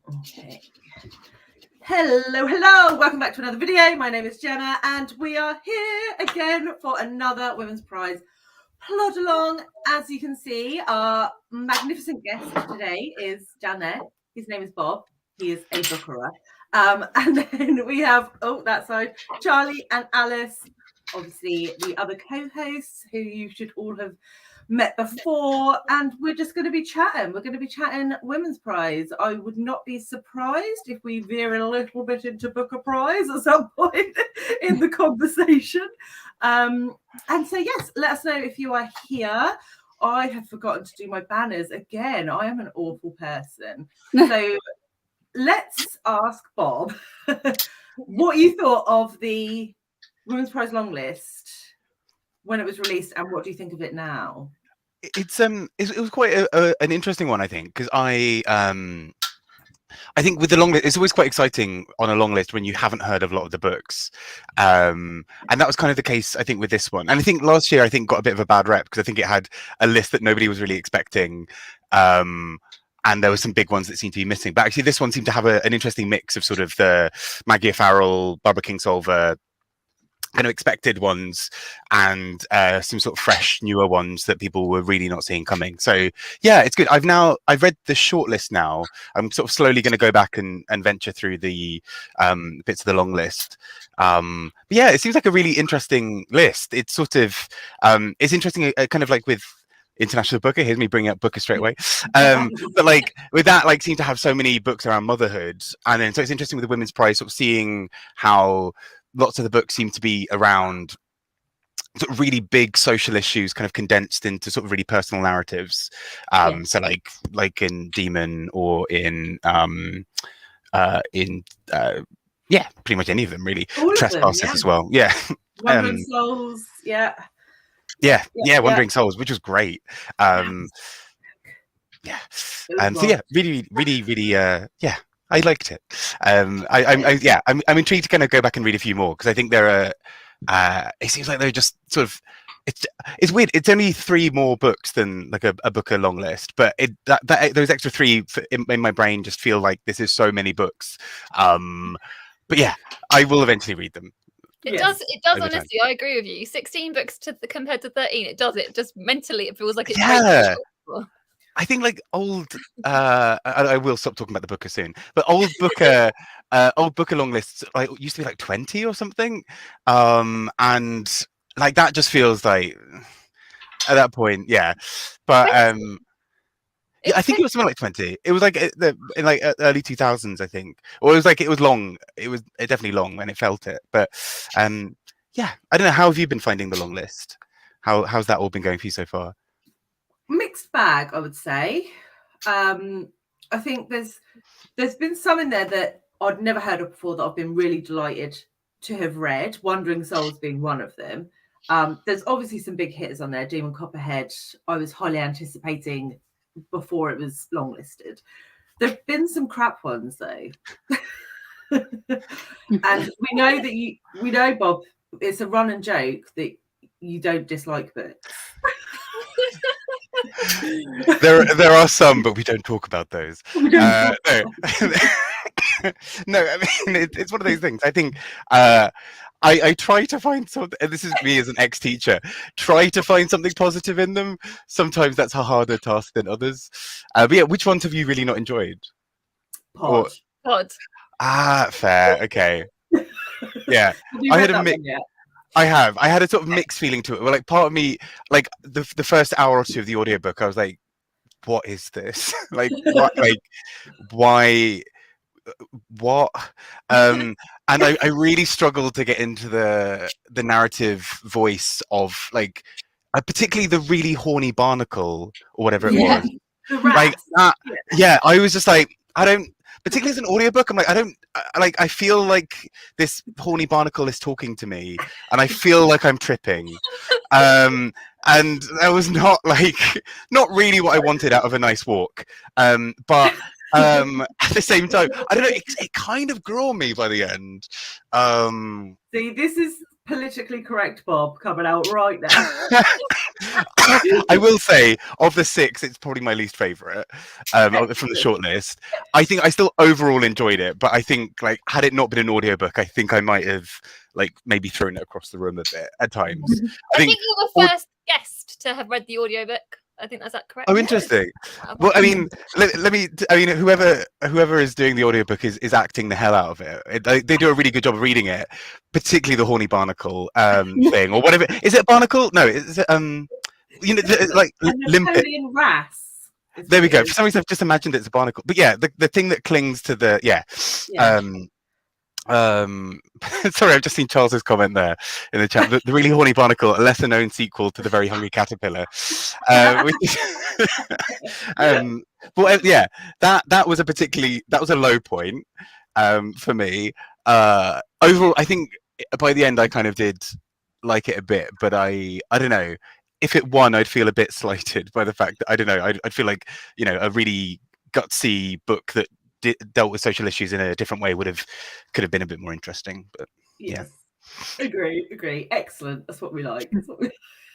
Okay. Hello. Welcome back to another video. My name is Gemma and we are here again for another Women's Prize Plodalong. As you can see, our magnificent guest today is down there. His name is Bob. He is a Bookerer. And then we have, that side, Charlie and Alice, obviously the other co-hosts who you should all have met before, and we're just going to be chatting. We're going to be chatting Women's Prize. I would not be surprised if we veer a little bit into Booker Prize at some point in the conversation. And so, yes, let us know if you are here. I have forgotten to do my banners again. I am an awful person. So let's ask Bob what you thought of the Women's Prize long list when it was released, and what do you think of it now? It was quite an interesting one, I think, because I think with the long list, it's always quite exciting on a long list when you haven't heard of a lot of the books, and that was kind of the case, I think, with this one. And I think last year, I think, got a bit of a bad rep because I think it had a list that nobody was really expecting, and there were some big ones that seemed to be missing. But actually, this one seemed to have an interesting mix of sort of the Maggie O'Farrell, Barbara Kingsolver kind of expected ones and some sort of fresh newer ones that people were really not seeing coming. So yeah, it's good. I've read the shortlist now. I'm sort of slowly going to go back and venture through the bits of the long list. But yeah, it seems like a really interesting list. It's sort of it's interesting, kind of like with International Booker. Here's me bringing up Booker straight away. But like with that, like seem to have so many books around motherhood, and then so it's interesting with the Women's Prize, sort of seeing how lots of the books seem to be around sort of really big social issues, kind of condensed into sort of really personal narratives. So like in Demon or in pretty much any of them really. All Trespassers them, as well. Yeah. Wandering Souls. Wandering Souls, which was great. So yeah, really, I liked it. I'm intrigued to kind of go back and read a few more because I think there are. It seems like they're just sort of. It's weird. It's only 3 more books than like a Booker long list, but those extra 3 in my brain just feel like this is so many books. But yeah, I will eventually read them. It does honestly. I agree with you. 16 books compared to 13. It does. It just mentally it feels like it's I think like old. I will stop talking about the Booker soon. But old Booker long lists like used to be like 20 or something, and like that just feels like at that point, yeah. But I think it was something like 20. It was like in like early 2000s, I think, or it was long. It was definitely long when it felt it. But yeah, I don't know. How have you been finding the long list? How's that all been going for you so far? Mixed bag, I would say. I think there's been some in there that I'd never heard of before that I've been really delighted to have read. Wandering Souls being one of them. There's obviously some big hitters on there. Demon Copperhead, I was highly anticipating before it was longlisted. There've been some crap ones though. And we know, Bob, it's a running joke that you don't dislike books. There are some, but we don't talk about those. No. No, I mean it's one of those things. I think I try to find something, and this is me as an ex-teacher, try to find something positive in them. Sometimes that's a harder task than others. But yeah, which ones have you really not enjoyed? Pod. Fair. Okay. Yeah. I had a mix. I had a sort of mixed feeling to it. Well, like part of me, like the first hour or 2 of the audiobook, I was like, what is this? Like, what, like, why? What? And I really struggled to get into the narrative voice of like, particularly the really horny barnacle or whatever it was. Like that. Yeah, I was just like, I don't. Particularly as an audiobook, I'm like, I feel like this horny barnacle is talking to me, and I feel like I'm tripping. And that was not really what I wanted out of a nice walk. But at the same time, I don't know, it kind of grew on me by the end. See, this is politically correct Bob coming out right now. I will say, of the 6, it's probably my least favourite from the shortlist. I think I still overall enjoyed it, but I think like had it not been an audiobook, I think I might have like maybe thrown it across the room a bit at times. I think you were the first guest to have read the audiobook. I think that's that correct. Oh, interesting. Well, I mean, let me. I mean, whoever is doing the audiobook is acting the hell out of it. They do a really good job of reading it, particularly the horny barnacle thing or whatever. Is it a barnacle? No, is it you know, like limpet. Wrasse. There we go. For some reason, I've just imagined it's a barnacle. But yeah, the thing that clings to the sorry, I've just seen Charles's comment there in the chat. The really horny barnacle, a lesser known sequel to the very hungry caterpillar. Which is but yeah, that was a low point for me. Overall, I think by the end I kind of did like it a bit, but I don't know. If it won, I'd feel a bit slighted by the fact that I don't know. I'd feel like, you know, a really gutsy book that dealt with social issues in a different way could have been a bit more interesting. But yes. Yeah, agree. Excellent. That's what we like.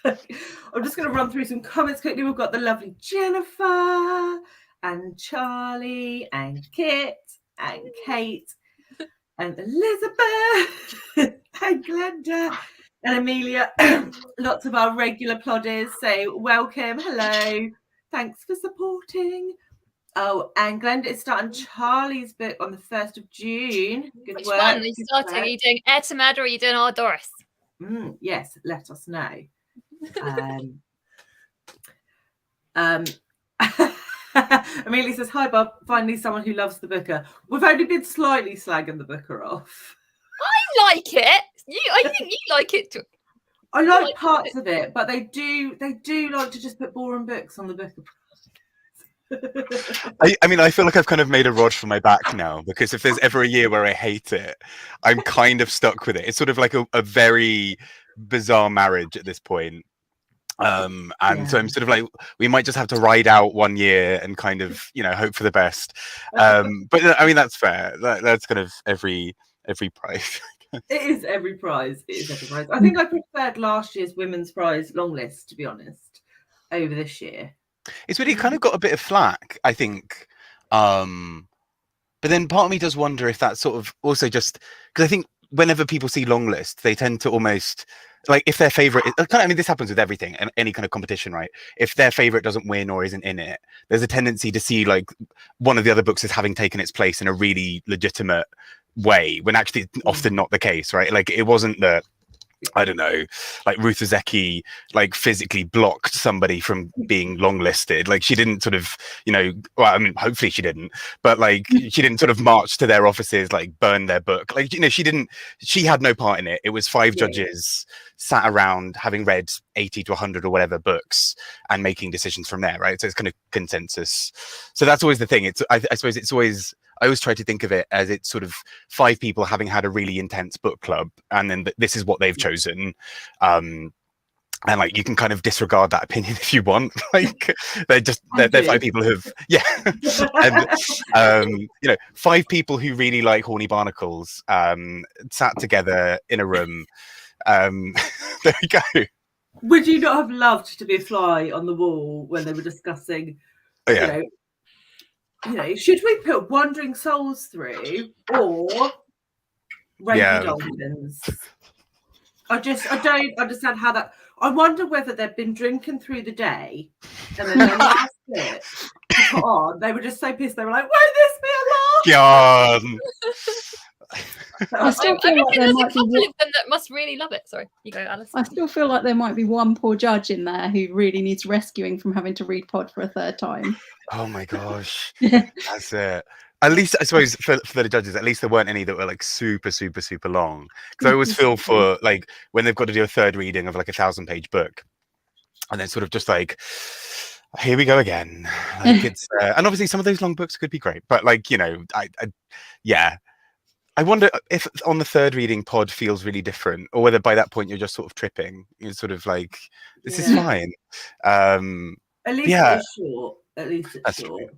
I'm just going to run through some comments quickly. We've got the lovely Jennifer and Charlie and Kit and Kate and Elizabeth and Glenda and Amelia. Lots of our regular plodders say welcome, hello, thanks for supporting. Oh, and Glenda is starting Charlie's book on the 1st of June. Good Which work. one are you starting? Are you doing Air to Mad or are you doing Our Doris? Yes, let us know. Amelia says, hi Bob, finally someone who loves the Booker. We've only been slightly slagging the Booker off. I like it. I think you like it too. I like parts of it, but they do like to just put boring books on the Booker. I mean, I feel like I've kind of made a rod for my back now, because if there's ever a year where I hate it, I'm kind of stuck with it. It's sort of like a very bizarre marriage at this point. So I'm sort of like, we might just have to ride out one year and kind of, you know, hope for the best. But I mean, that's fair. That's kind of every prize. It is every prize. I think I preferred last year's women's prize long list, to be honest, over this year. It's really kind of got a bit of flack, I think. But then part of me does wonder if that's sort of also just because I think whenever people see long list, they tend to almost like if their favorite, I mean, this happens with everything and any kind of competition, right? If their favorite doesn't win or isn't in it, there's a tendency to see like one of the other books as having taken its place in a really legitimate way, when actually it's often not the case, right? Like it wasn't that, I don't know, like Ruth Ozeki like physically blocked somebody from being longlisted. Like she didn't sort of, you know, well, I mean, hopefully she didn't, but like she didn't sort of march to their offices, like burn their book. Like, you know, she had no part in it. It was 5 judges sat around having read 80 to 100 or whatever books and making decisions from there, right? So it's kind of consensus. So that's always the thing. I suppose it's always, I always try to think of it as it's sort of 5 people having had a really intense book club, and then this is what they've chosen. And like you can kind of disregard that opinion if you want. Like they're 5 people who've and you know, 5 people who really like horny barnacles sat together in a room. There we go. Would you not have loved to be a fly on the wall when they were discussing, you know, should we put Wandering Souls through or Raven Dolphins? I don't understand how that. I wonder whether they've been drinking through the day and then their last bit to put on, they were just so pissed. They were like, "Won't this be a lot?" God. I still feel like there there's a might couple be of them that must really love it. Sorry, you go, Alice. I still feel like there might be one poor judge in there who really needs rescuing from having to read pod for a 3rd time. Oh my gosh. That's it. At least, I suppose, for the judges, at least there weren't any that were like super, super, super long. Because I always feel for like when they've got to do a 3rd reading of like a 1,000-page book, and then sort of just like, here we go again. Like it's, and obviously some of those long books could be great, but like, you know, I wonder if on the 3rd reading pod feels really different, or whether by that point you're just sort of tripping. You're sort of like, this is fine. At least it's short. At least it's short. True.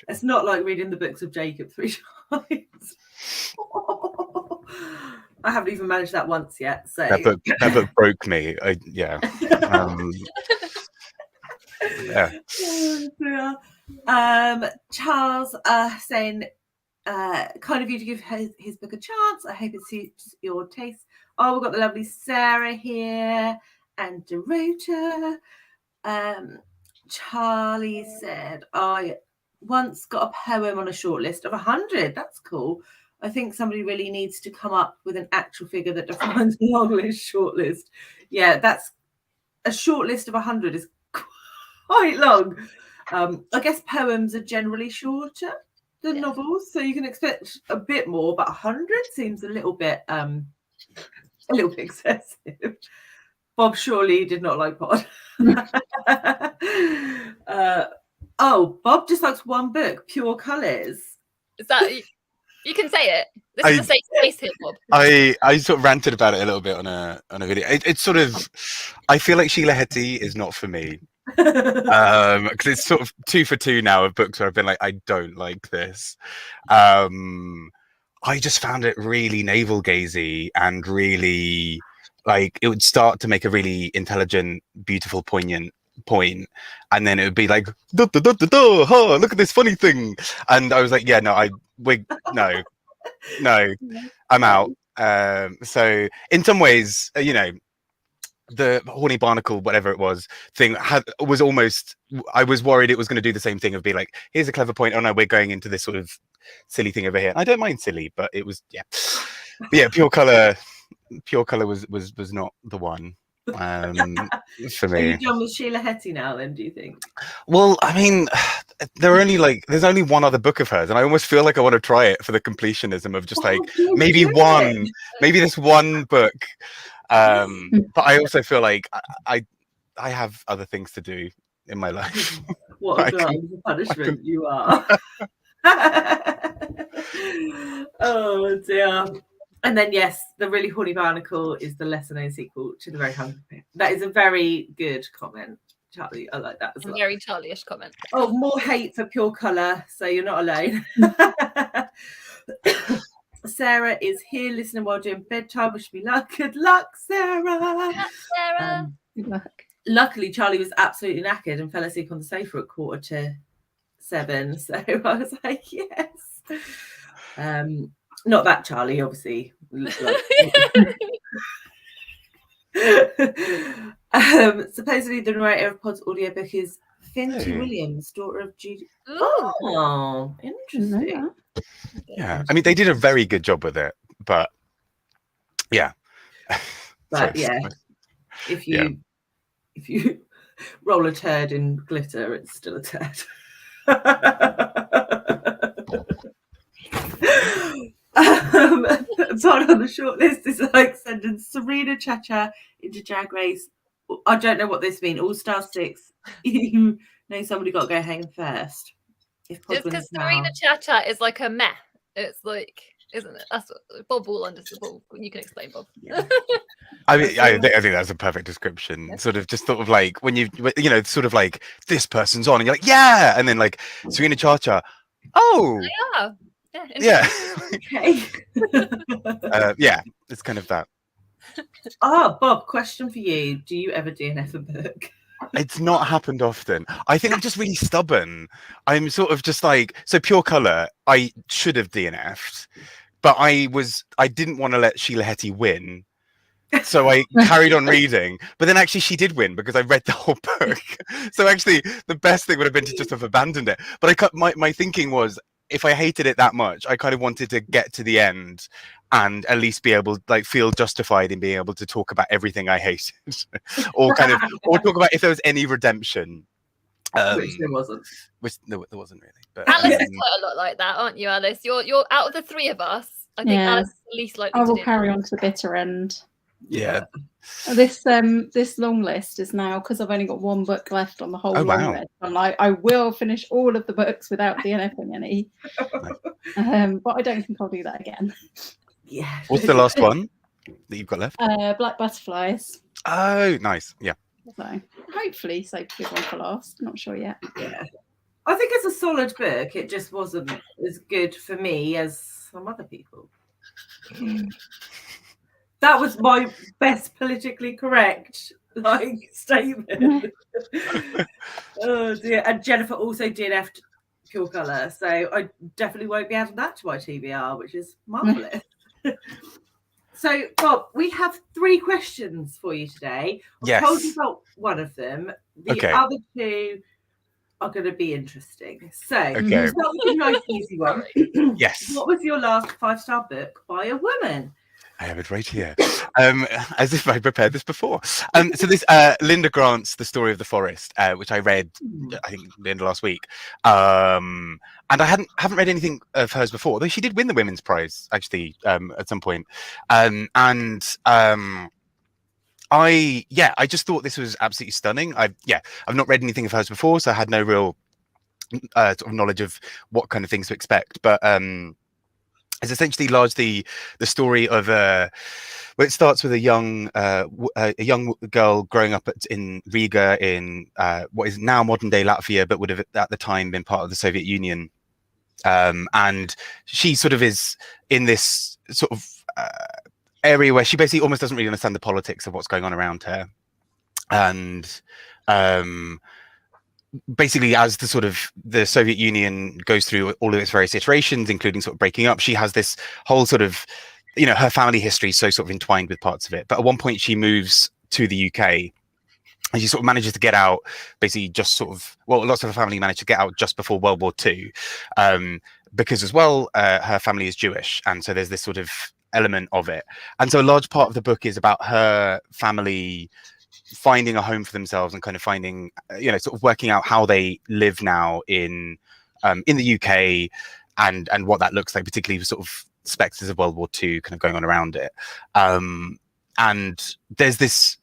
It's not like reading the books of Jacob 3 times. I haven't even managed that once yet. So That book broke me. Yeah. Yeah. Oh, dear. Charles saying, kind of you to give his book a chance. I hope it suits your taste. Oh, we've got the lovely Sarah here and Dorota. Charlie said, I once got a poem on a short list of 100. That's cool. I think somebody really needs to come up with an actual figure that defines a long list, short list. Yeah, that's a short list of 100 is quite long. I guess poems are generally shorter than novels, so you can expect a bit more, but 100 seems a little bit excessive. Bob surely did not like pod. Bob just likes one book, Pure Colours. Is that you can say it? This is a safe space here, Bob. I sort of ranted about it a little bit on a video. It's sort of, I feel like Sheila Heti is not for me. Because it's sort of 2 for 2 now of books where I've been like, I don't like this. I just found it really navel gazy and really like it would start to make a really intelligent, beautiful, poignant point, and then it would be like, look at this funny thing, and I was like, yeah, no, I'm out. So in some ways, the horny barnacle, whatever it was, thing was almost, I was worried it was going to do the same thing of be like, here's a clever point, oh no, we're going into this sort of silly thing over here. I don't mind silly, but it was, yeah. But yeah, Pure Color was not the one for me. Are you done with Sheila Heti now then, do you think? Well, I mean, there's only one other book of hers, and I almost feel like I want to try it for the completionism of just maybe this one book. But I also feel like I have other things to do in my life. What a crime for punishment you are. Oh dear. And then yes, the really horny barnacle is the lesser known sequel to The Very Hungry Pig. That is a very good comment, Charlie. I like that as well. Very Charlie-ish comment. Oh, more hate for Pure Colour, so you're not alone. Sarah is here listening while doing bedtime. Wish me luck. Good luck, Sarah. Sarah. Good luck. Luckily, Charlie was absolutely knackered and fell asleep on the sofa at 6:45. So I was like, yes. Not that Charlie, obviously. Supposedly, the narrator of Pod's audiobook is Finty Williams, daughter of Judy. Oh, interesting. Yeah, I mean, they did a very good job with it, but yeah. But if you roll a turd in glitter, it's still a turd. Part on the short list is like sending Serena Chacha into Drag Race. I don't know what this means. All Star 6. You know somebody got to go hang first. Just because Serena Chacha is like a meh. It's like, isn't it? That's what Bob will understand. You can explain, Bob. Yeah. I mean, I think that's a perfect description. Yeah. Sort of like when sort of like this person's on and you're like, yeah, and then like Serena Chacha, oh yeah. Okay. Yeah, it's kind of that. Bob, question for you. Do you ever DNF a book? It's not happened often. I think I'm just really stubborn. I'm sort of just like, so Pure Color, I should have DNF'd, but I didn't want to let Sheila Heti win. So I carried on reading, but then actually she did win because I read the whole book. So actually the best thing would have been to just have abandoned it. But my thinking was, if I hated it that much, I kind of wanted to get to the end and at least be able, like, feel justified in being able to talk about everything I hated, or talk about if there was any redemption. Which there wasn't. There wasn't really. But, Alice is quite a lot like that, aren't you, Alice? You're out of the three of us. I think Alice is the least likely. I will carry on to the bitter end. Yeah. This long list is now, because I've only got one book left on the whole long list. I'm like, I will finish all of the books without DNFing any. But I don't think I'll do that again. Yeah. What's the last one that you've got left? Black Butterflies. Oh, nice. Yeah. So hopefully save a good one for last. Not sure yet. Yeah. I think it's a solid book. It just wasn't as good for me as some other people. That was my best politically correct statement. Oh dear. And Jennifer also DNF'd Kill Colour, so I definitely won't be adding that to my TBR, which is marvellous. So, Bob, we have 3 questions for you today. I've told you about one of them. The other 2 are going to be interesting. So, start with a nice easy one. Yes. What was your last 5-star book by a woman? I have it right here. As if I prepared this before. So this Linda Grant's The Story of the Forest, which I read, I think, the end of last week. And I haven't read anything of hers before, though she did win the Women's Prize, actually, at some point. I just thought this was absolutely stunning. I've not read anything of hers before, so I had no real sort of knowledge of what kind of things to expect. But it's essentially largely the story of well, it starts with a young girl growing up in Riga in what is now modern day Latvia, but would have at the time been part of the Soviet Union. And she sort of is in this sort of area where she basically almost doesn't really understand the politics of what's going on around her. And basically, as the Soviet Union goes through all of its various iterations, including sort of breaking up, she has this whole sort of, her family history so sort of entwined with parts of it. But at one point she moves to the UK and she sort of manages to get out, basically just sort of, well, lots of her family managed to get out just before World War II, because as well, her family is Jewish. And so there's this sort of element of it. And so a large part of the book is about her family finding a home for themselves and kind of finding, sort of working out how they live now in the UK and what that looks like, particularly with sort of spectres of World War II kind of going on around it. And there's this,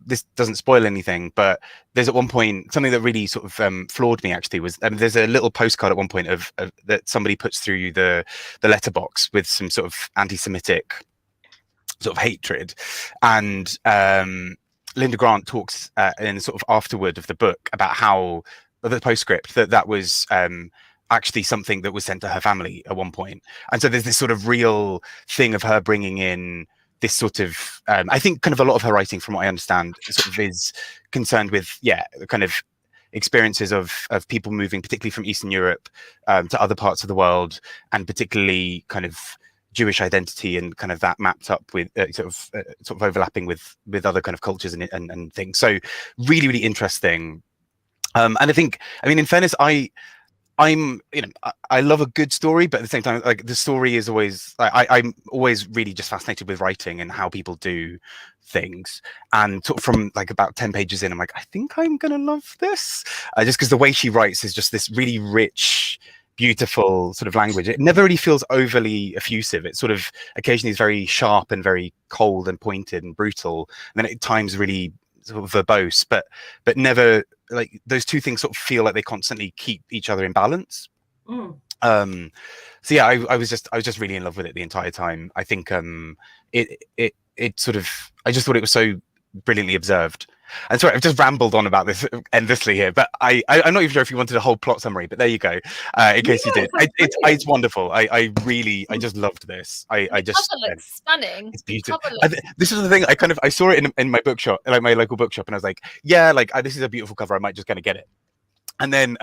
this doesn't spoil anything, but there's at one point something that really sort of floored me actually was there's a little postcard at one point of that somebody puts through the letterbox with some sort of anti-Semitic sort of hatred, and Linda Grant talks in sort of afterward of the book about how the postscript that was actually something that was sent to her family at one point. And so there's this sort of real thing of her bringing in this sort of, I think kind of a lot of her writing, from what I understand, sort of is concerned with, kind of experiences of people moving, particularly from Eastern Europe to other parts of the world, and particularly kind of Jewish identity and kind of that mapped up with sort of overlapping with other kind of cultures and things. So really, really interesting. And I think, I mean, in fairness, I'm I love a good story, but at the same time, like, the story is always, I'm always really just fascinated with writing and how people do things. And sort of from like about 10 pages in, I'm like, I think I'm gonna love this, just because the way she writes is just this really rich, beautiful sort of language. It never really feels overly effusive. It sort of occasionally is very sharp and very cold and pointed and brutal, and then at times really sort of verbose, but never, like, those two things sort of feel like they constantly keep each other in balance. So yeah, I was just really in love with it the entire time. I think it sort of, I just thought it was so brilliantly observed. And sorry, I've just rambled on about this endlessly here, but I'm not even sure if you wanted a whole plot summary, but there you go. In case you did, it's wonderful. I just loved this. I just cover looks stunning. It's beautiful. This is the thing. I saw it in my bookshop, like my local bookshop, and I was like, yeah, like, this is a beautiful cover. I might just gonna get it. And then,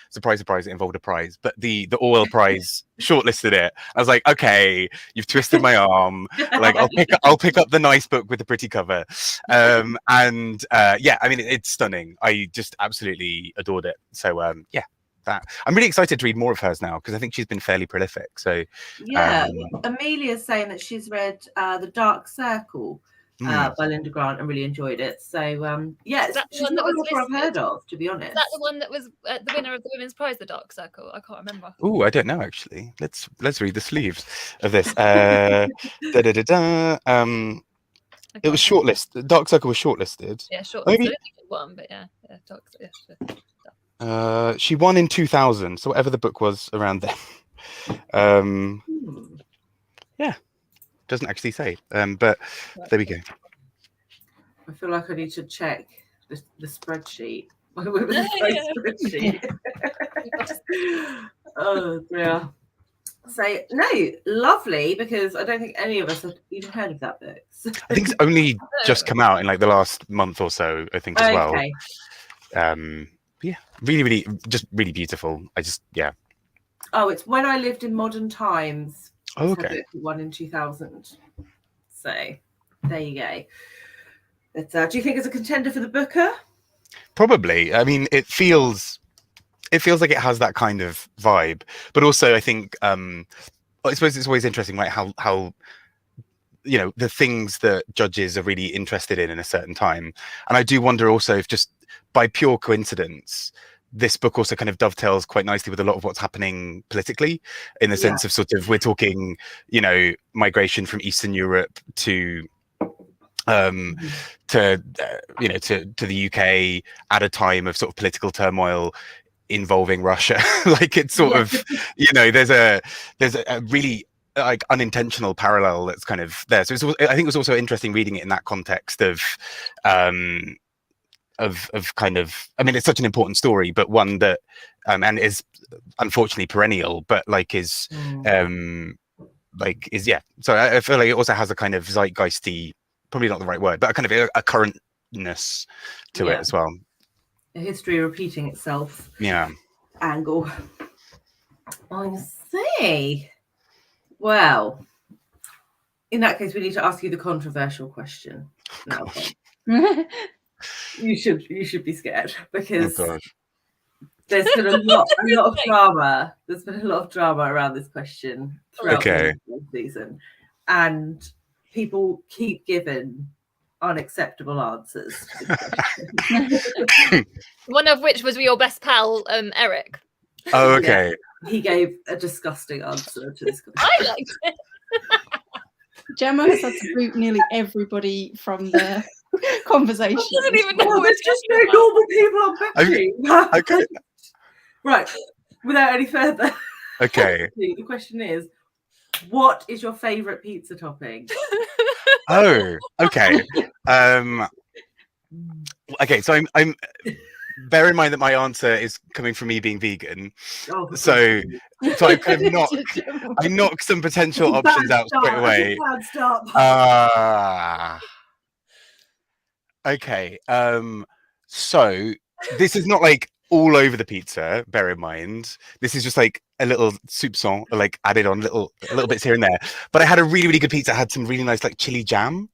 surprise, surprise, it involved a prize. But the Orwell Prize shortlisted it. I was like, okay, you've twisted my arm. Like, I'll pick up the nice book with the pretty cover. Yeah, I mean, it's stunning. I just absolutely adored it. So yeah, that I'm really excited to read more of hers now, because I think she's been fairly prolific. So yeah, Amelia's saying that she's read The Dark Circle by Linda Grant and really enjoyed it. So yeah, she's not an author I've heard of, to be honest. Is that the one that was the winner of the Women's Prize, The Dark Circle? I can't remember. Oh, I don't know actually. Let's read the sleeves of this. It was shortlisted. Dark Circle was shortlisted. Yeah, shortlisted. Maybe I don't think it won, but yeah, Dark Circle. She won in 2000, so whatever the book was around then. Yeah, doesn't actually say. But there we go. I feel like I need to check the spreadsheet. Spreadsheet. Oh dear. So no, lovely, because I don't think any of us have even heard of that book. So. I think it's only just come out in like the last month or so, I think, as well. Okay. Yeah, really, just really beautiful. Oh, it's When I Lived in Modern Times. Oh, okay. One in 2000. So there you go. But, do you think it's a contender for the Booker? Probably. I mean, it feels like it has that kind of vibe, but also I think I suppose it's always interesting, right? How the things that judges are really interested in a certain time, and I do wonder also if just by pure coincidence this book also kind of dovetails quite nicely with a lot of what's happening politically, in the sense of sort of we're talking migration from Eastern Europe to the UK at a time of sort of political turmoil involving Russia. Like it's sort of there's a really like unintentional parallel that's kind of there. So I think it was also interesting reading it in that context of kind of, I mean, it's such an important story, but one that and is unfortunately perennial, but like is so I feel like it also has a kind of zeitgeisty, probably not the right word, but a kind of a currentness to it as well. A history repeating itself. Yeah. Angle. I see. Well, in that case, we need to ask you the controversial question. Now, you should be scared, because there's been a lot of drama. There's been a lot of drama around this question throughout the season, and people keep giving unacceptable answers to the question. One of which was your best pal, Eric. Oh, okay. Yeah, he gave a disgusting answer to this question. I liked it. Gemma has had to boot nearly everybody from the conversation. Doesn't even know there's just no normal people on BookTube. Okay. Right. Without any further. Okay. The question is, what is your favourite pizza topping? Oh, okay. Okay, so I'm bear in mind that my answer is coming from me being vegan. Oh, so I kind of knock some potential options out straight away. Okay. So this is not like all over the pizza, bear in mind. This is just like a little soupçon, like added on little bits here and there. But I had a really good pizza. It had some really nice like chili jam.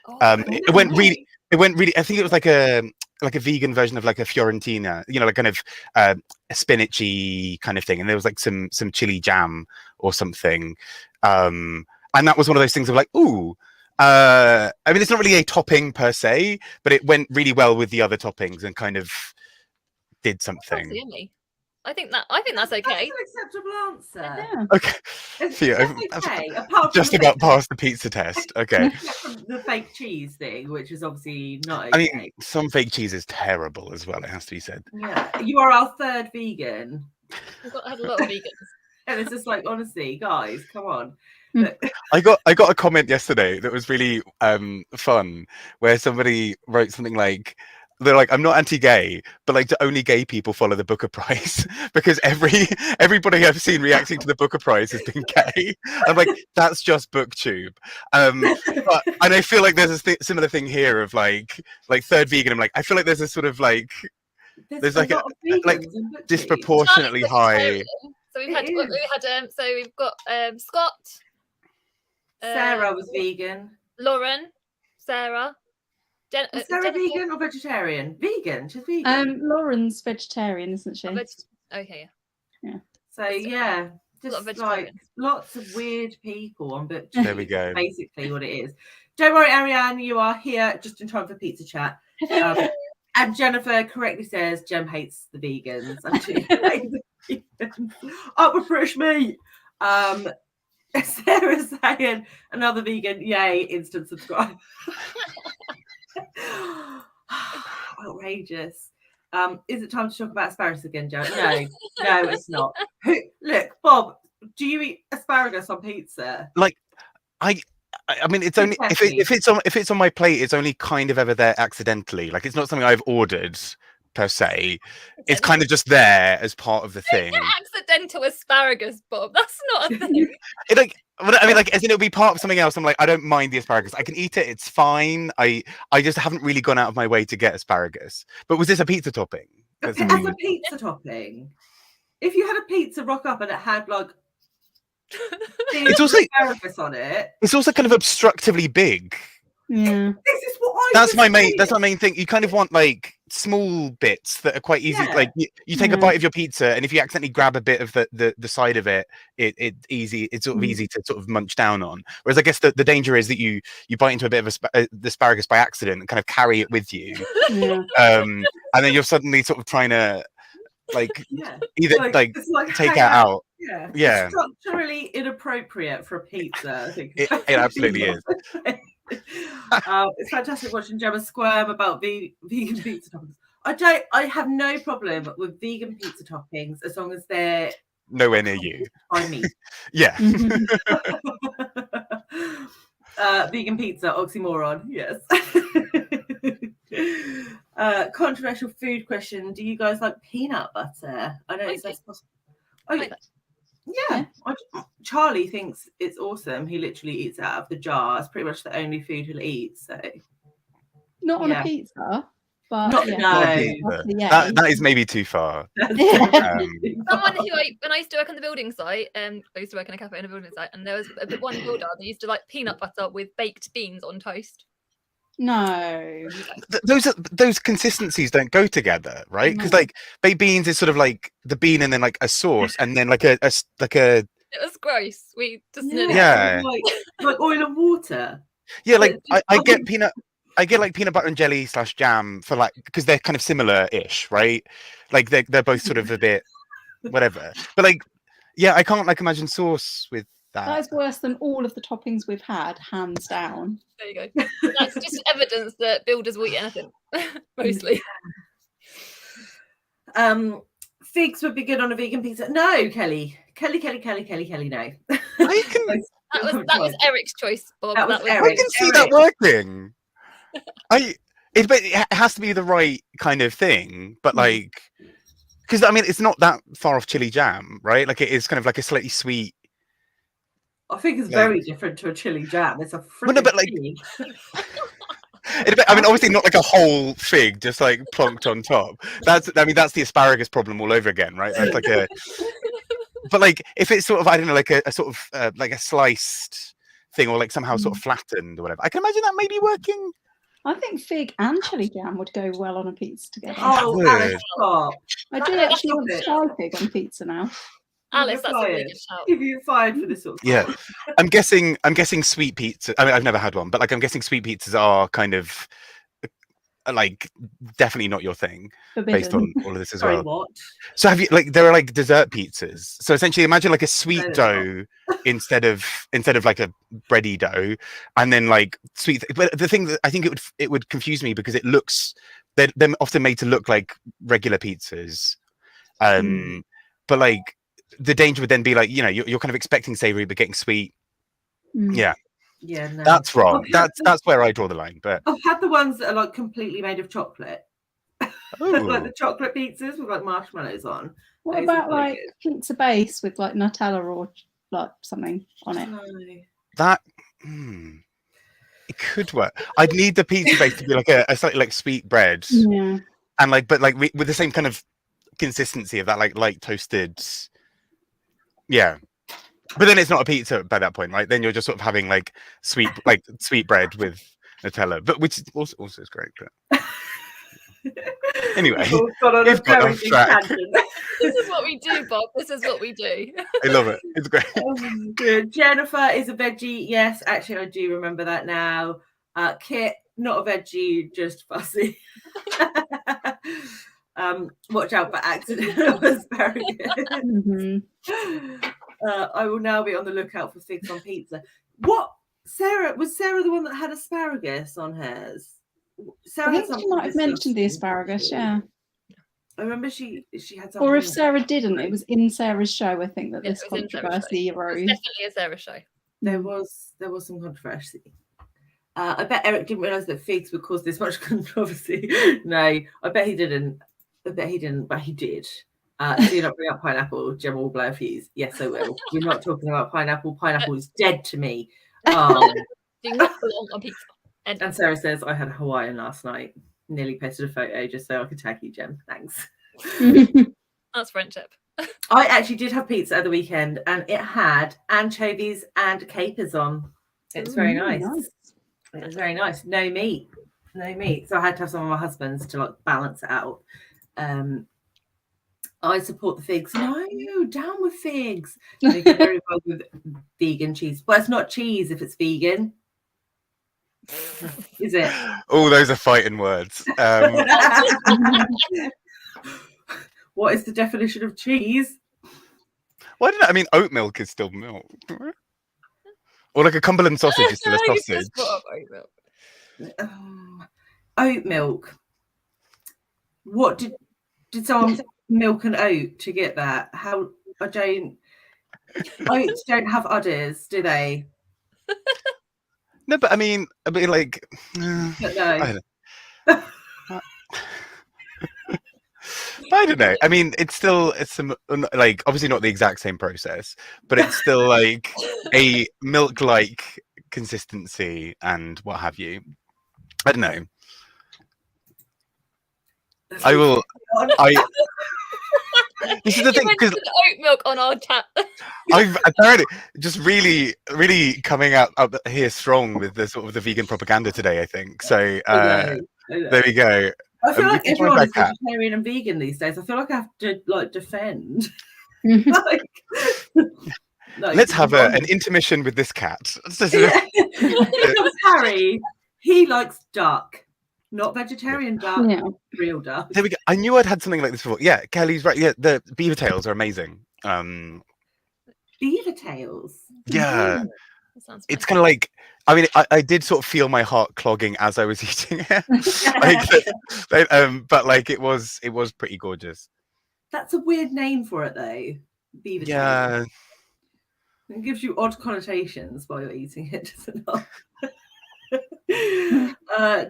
It went really I think it was like a vegan version of like a Fiorentina, like kind of a spinachy kind of thing, and there was like some chili jam or something, and that was one of those things of like, ooh, I mean, it's not really a topping per se, but it went really well with the other toppings and kind of did something. I think that's okay. That's an acceptable answer. Yeah. Okay. That's okay. Apart just from about passed the pizza test. Okay. The fake cheese thing, which is obviously not okay. I mean, some fake cheese is terrible as well, it has to be said. Yeah. You are our third vegan. We've had a lot of vegans. And it's just like, honestly, guys, come on. I got a comment yesterday that was really fun, where somebody wrote something like, they're like, I'm not anti-gay, but like, do only gay people follow the Booker Prize? Because everybody I've seen reacting to the Booker Prize has been gay. I'm like, that's just BookTube. And I feel like there's a similar thing here of like third vegan. I'm like, I feel like there's a sort of like there's like a like disproportionately high. So we've got Scott. Sarah was vegan. Lauren, Sarah. Is Sarah vegan or vegetarian? Vegan. She's vegan. Lauren's vegetarian, isn't she? Okay. Yeah. So yeah, just like lots of weird people on BookTube. There we go. Basically, what it is. Don't worry, Ariane, you are here just in time for pizza chat. And Jennifer correctly says Jem hates the vegans. Up with fresh meat. Sarah's saying another vegan, yay, instant subscribe. Outrageous. Is it time to talk about asparagus again, Joe? No, it's not. Look, Bob, do you eat asparagus on pizza? Like, I mean, it's only if it's on my plate, it's only kind of ever there accidentally. Like, it's not something I've ordered per se. It's kind of just there as part of the thing. into asparagus, Bob. That's not a thing. As in it'll be part of something else. I'm like, I don't mind the asparagus. I can eat it. It's fine. I just haven't really gone out of my way to get asparagus. But was this a pizza topping? As a pizza topping, if you had a pizza rock up and it had like it's also asparagus on it, it's also kind of obstructively big. Yeah, this is what I. That's my main thing. You kind of want like small bits that are quite easy. Yeah. Like you take a bite of your pizza, and if you accidentally grab a bit of the side of it, it's sort of easy to sort of munch down on. Whereas I guess the danger is that you bite into a bit of the asparagus by accident and kind of carry it with you, and then you're suddenly sort of trying to like either like take it out. Yeah. It's structurally inappropriate for a pizza. I think it absolutely is. It's fantastic watching Gemma squirm about vegan pizza toppings. I have no problem with vegan pizza toppings as long as they're nowhere near you. By me. Yeah. Vegan pizza, oxymoron. Yes. Controversial food question. Do you guys like peanut butter? I know it's less possible. Yeah. Charlie thinks it's awesome. He literally eats it out of the jar. It's pretty much the only food he'll eat. So not on a pizza, but no. That is maybe too far. Someone who when I used to work on the building site, I used to work in a cafe on a building site, and there was one builder that used to like peanut butter with baked beans on toast. No, those consistencies don't go together, right? Because like baked beans is sort of like the bean and then like a sauce and then like a. It was gross. We just like oil and water. Yeah, like I get like peanut butter and jelly / jam for like because they're kind of similar-ish, right? Like they're both sort of a bit whatever. But like, yeah, I can't like imagine sauce with that. That is worse than all of the toppings we've had, hands down. There you go. That's just evidence that builders will eat anything, mostly. Figs would be good on a vegan pizza. No, Kelly, no. That was Eric's choice, Bob. That was Eric. I can see that working. It has to be the right kind of thing, but like, because I mean, it's not that far off chili jam, right? Like it is kind of like a slightly sweet. I think it's very different to a chili jam. It's a freaking I mean, obviously not like a whole fig just like plonked on top. That's the asparagus problem all over again, right? That's like a. But like, if it's sort of, I don't know, like a sort of like a sliced thing, or like somehow sort of flattened or whatever, I can imagine that maybe working. I think fig and chili jam would go well on a pizza together. Oh, I do actually want to try fig on pizza now. Alice, that's a really good shout. If you fired for this sort of stuff. I'm guessing sweet pizza. I mean, I've never had one, but like I'm guessing sweet pizzas are kind of like definitely not your thing based on all of this as well. What? So have you like there are like dessert pizzas. So essentially imagine like a sweet dough instead of like a bready dough, and then like sweet. But the thing that I think it would confuse me because they're often made to look like regular pizzas. But like the danger would then be like, you know, you're kind of expecting savory but getting sweet. No. That's wrong. That's where I draw the line. But I've had the ones that are like completely made of chocolate. Like the chocolate pizzas with like marshmallows on. What about like pizza base with like Nutella or like something on it? No. That it could work. I'd need the pizza base to be like a slightly like sweet bread. Yeah. And like, but like with the same kind of consistency of that like light toasted. Yeah. But then it's not a pizza by that point, right? Then you're just sort of having like sweet bread with Nutella, but which also is great. But anyway, we've got on This is what we do, Bob. This is what we do. I love it. It's great. Good. Jennifer is a veggie. Yes, actually, I do remember that now. Kit, not a veggie, just fussy. Watch out for accidental asparagus. I will now be on the lookout for figs on pizza. What? Sarah the one that had asparagus on hers? Sarah, I think she might have mentioned the asparagus. Yeah, I remember she had something. Or if Sarah didn't, it was in Sarah's show. I think that this controversy arose. It's definitely a Sarah show. There was some controversy. I bet Eric didn't realise that figs would cause this much controversy. No, I bet he didn't. But he did. Do not bring up pineapple. Gem will blow a fuse. Yes, I will. We're not talking about pineapple. Pineapple is dead to me. Do not belong on pizza. And Sarah says, I had a Hawaiian last night. Nearly posted a photo just so I could tag you, Gem. Thanks. That's friendship. I actually did have pizza at the weekend, and it had anchovies and capers on. It's very nice. It was very nice. No meat. So I had to have some of my husband's to like balance it out. I support the figs. No, down with figs. They go very well with vegan cheese. Well, it's not cheese if it's vegan. Is it? Oh, those are fighting words. What is the definition of cheese? Why did I mean oat milk is still milk? Or like a Cumberland sausage is still a sausage. Oat milk. What did someone milk an oat to get that? How I don't. Oats don't have udders, do they? No, but I mean like. But no. I don't know. I mean, it's some like obviously not the exact same process, but it's still like a milk-like consistency and what have you. I don't know. This is the thing because oat milk on our chat. I've apparently just really coming up here strong with the sort of the vegan propaganda today. I think so. I know. There we go. I feel like everyone is vegetarian and vegan these days. I feel like I have to like defend. Let's have an intermission with this cat. Harry, he likes duck, not vegetarian duck, real duck. There we go. I knew I'd had something like this before. Yeah, Kelly's right. Yeah, the beaver tails are amazing. Beaver tails. Yeah, it's kind of like. I mean, I did sort of feel my heart clogging as I was eating it, but like it was pretty gorgeous. That's a weird name for it, though. Beaver tails. Yeah, it gives you odd connotations while you're eating it, does it not?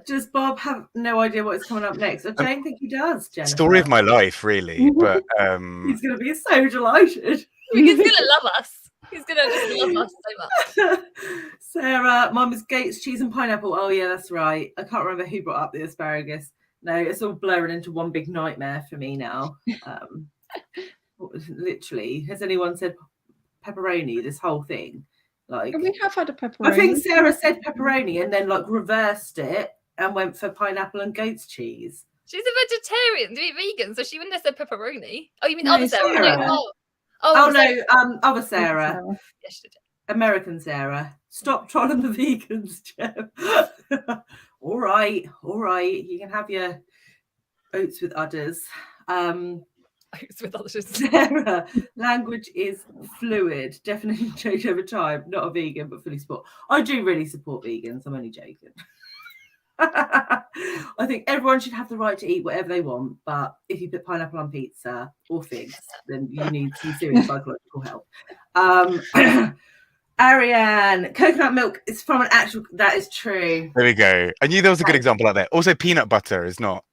Does Bob have no idea what is coming up next? I don't think he does, Jennifer. Story of my life, really. But he's going to be so delighted. He's going to love us. He's going to just love us so much. Sarah, mine was Gates, cheese and pineapple. Oh, yeah, that's right. I can't remember who brought up the asparagus. No, it's all blurring into one big nightmare for me now. Literally. Has anyone said pepperoni, this whole thing? Like, we have had a pepperoni. I think Sarah said pepperoni and then like reversed it and went for pineapple and goat's cheese. She's a vegetarian, vegan, so she wouldn't have said pepperoni. Oh, you mean other Sarah? No, other Sarah. Yes, she did. American Sarah. Stop trolling the vegans, Jeff. All right. You can have your oats with udders. Oats with udders. Sarah, language is fluid. Definitely change over time. Not a vegan, but fully support. I do really support vegans. I'm only joking. I think everyone should have the right to eat whatever they want, but if you put pineapple on pizza or figs, then you need some serious psychological help. Ariane, coconut milk is from an actual. That is true. There we go. I knew there was a good example out there. Also, peanut butter is not,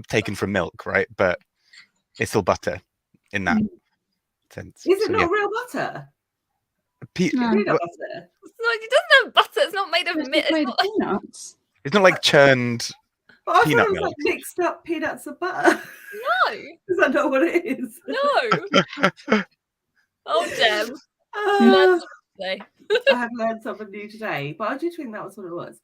taken from milk, right? But it's still butter in that sense. Is it not real butter? Peanut butter. It doesn't have butter. It's not made of peanuts. It's not like churned peanut milk. Like mixed up peanuts and butter. No. Is that not what it is? No. Oh, Gem. I have learned something new today, but I did think that was what it was.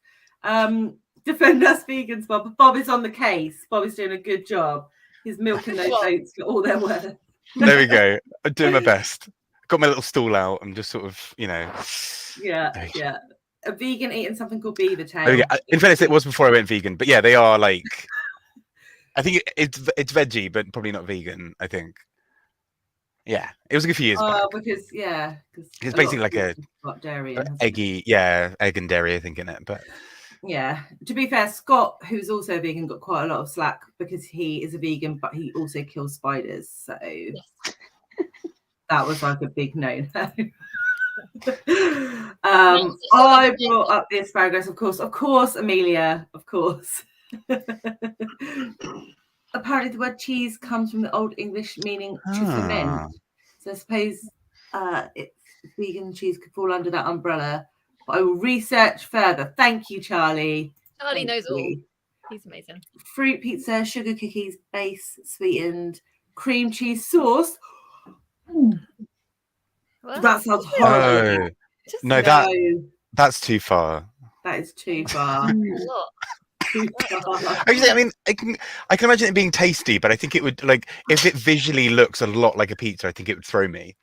Defend us vegans, Bob. Bob is on the case. Bob is doing a good job. He's milking those oats for all they're worth. There we go. I'm doing my best. Got my little stool out. I'm just sort of, Yeah. A vegan eating something called beaver tail. In fairness, it was before I went vegan, but yeah, they are like. I think it's veggie, but probably not vegan. I think. Yeah, it was a few years back. Because it's basically like a dairy, eggy, egg and dairy, I think, in it. But yeah, to be fair, Scott, who's also vegan, got quite a lot of slack because he is a vegan, but he also kills spiders. So that was like a big no-no. I brought up the asparagus, of course, Amelia, of course. apparently the word cheese comes from the Old English meaning to ferment. So I suppose vegan cheese could fall under that umbrella. But I will research further. Thank you, Charlie. Charlie knows all. You. He's amazing. Fruit pizza, sugar cookies, base sweetened, cream cheese sauce. Well, That sounds horrible. No, that's too far. That is too far. Actually, I mean, I can imagine it being tasty, but I think it would, like, if it visually looks a lot like a pizza, I think it would throw me.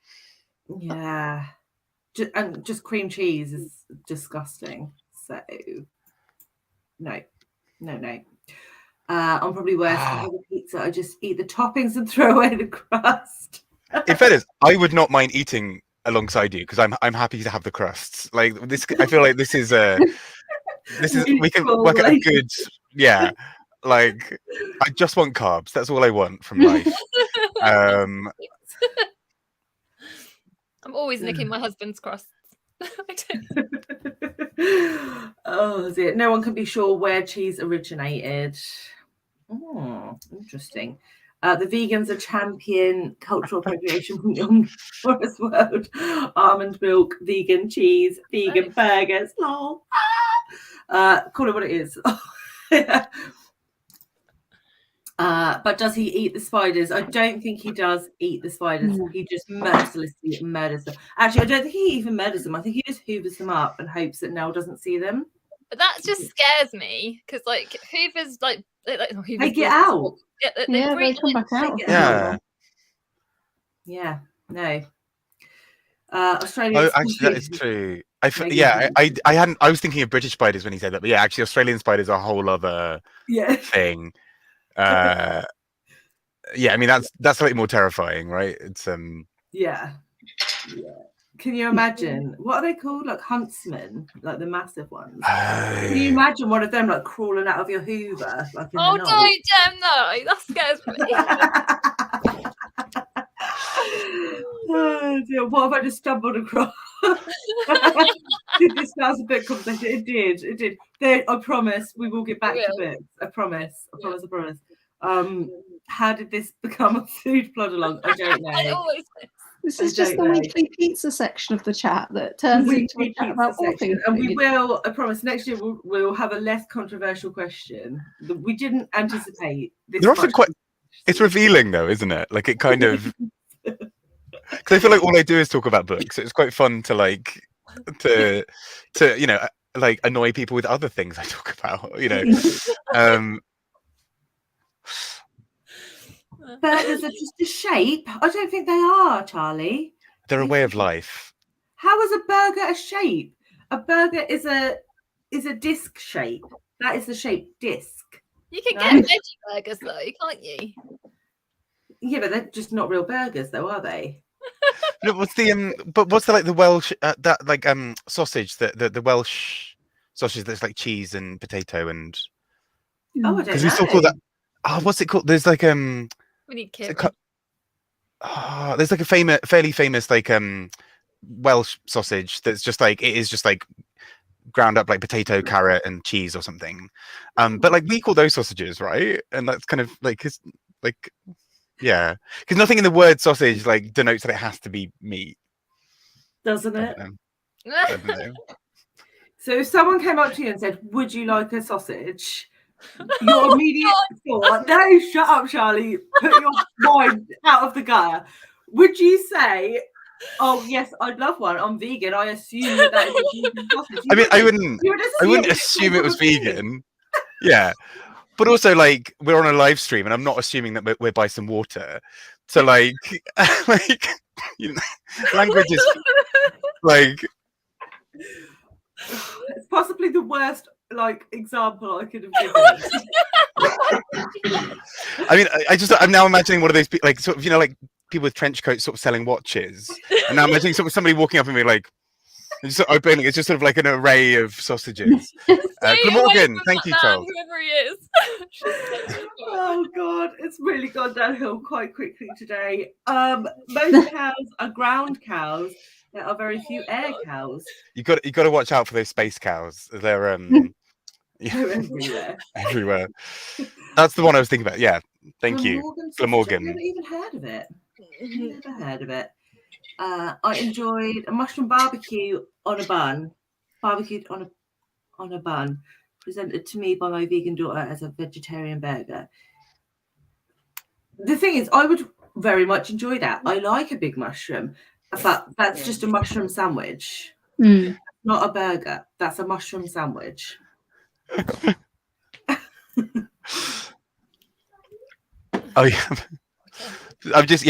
Yeah, and just cream cheese is disgusting. So no. I'm probably worse. If I have a pizza, I just eat the toppings and throw away the crust. In fairness, I would not mind eating alongside you because I'm happy to have the crusts. Like this, I feel like this is we can work out a good, yeah. Like I just want carbs. That's all I want from life. I'm always nicking my husband's crusts. Oh dear. No one can be sure where cheese originated. Oh, interesting. The vegans are champion cultural appropriation from the forest world. Almond milk, vegan cheese, vegan burgers. Lol. Call it what it is. But does he eat the spiders? I don't think he does eat the spiders. He just mercilessly murders them. Actually, I don't think he even murders them. I think he just hoovers them up and hopes that Nell doesn't see them. But that just scares me because, like, hoovers, like hoovers, they get out. They come back out. Yeah. No. Australia. Oh, actually, that is true. I hadn't. I was thinking of British spiders when he said that, but yeah, actually, Australian spiders are a whole other thing. Yeah, I mean that's slightly more terrifying, right? It's yeah. Can you imagine what are they called? Like huntsmen, like the massive ones. Can you imagine one of them like crawling out of your Hoover? Like in don't, Jem, no, that scares me. Oh dear, what have I just stumbled across? This sounds a bit complicated. It did. I promise we will get back to books. I promise. How did this become a food plod along? I don't know. This is just the weekly pizza section of the chat that turns into a chat about all things. And we will, I promise, next year we'll have a less controversial question. We didn't anticipate this. They're often quite. It's revealing, though, isn't it? Like it kind of. Because I feel like all I do is talk about books. So it's quite fun to to like annoy people with other things I talk about. Burgers are just a shape. I don't think they are, Charlie. They're a way of life. How is a burger a shape? A burger is a disc shape. That is the shape disc. You can get veggie burgers though, can't you? Yeah, but they're just not real burgers, though, are they? No, what's the Welsh sausage the Welsh sausage that's like cheese and potato and I don't know. Because we still call that. Oh, what's it called? There's like We need Kieran. There's like a fairly famous like Welsh sausage that's just like it is just like ground up like potato, carrot, and cheese or something. But like we call those sausages, right? And that's kind of like yeah, because nothing in the word sausage like denotes that it has to be meat, doesn't it? I don't know. So if someone came up to you and said, "Would you like a sausage?" Your immediate thought, no, shut up, Charlie. Put your mind out of the gutter. Would you say, "Oh yes, I'd love one. I'm vegan. I assume that is a vegan sausage." I wouldn't assume it was vegan. Yeah. But also, like, we're on a live stream, and I'm not assuming that we're by some water. So, like, language is like. It's possibly the worst, like, example I could have given. I mean, I'm now imagining one of those, like, sort of, like people with trench coats, sort of selling watches, and now I'm imagining somebody walking up and being like. It's just opening. It's just sort of like an array of sausages. Morgan, thank you, Charles. Whoever he is. Oh God, it's really gone downhill quite quickly today. Most cows are ground cows. There are very few air cows. You got to watch out for those space cows. They're They're everywhere. Everywhere. That's the one I was thinking about. Yeah. Thank you. Glamorgan sausage, Glamorgan. I've never even heard of it. Never heard of it. I enjoyed a mushroom barbecue on a bun. Barbecued on a bun. Presented to me by my vegan daughter as a vegetarian burger. The thing is, I would very much enjoy that. I like a big mushroom, but that's just a mushroom sandwich, not a burger. That's a mushroom sandwich. Oh yeah.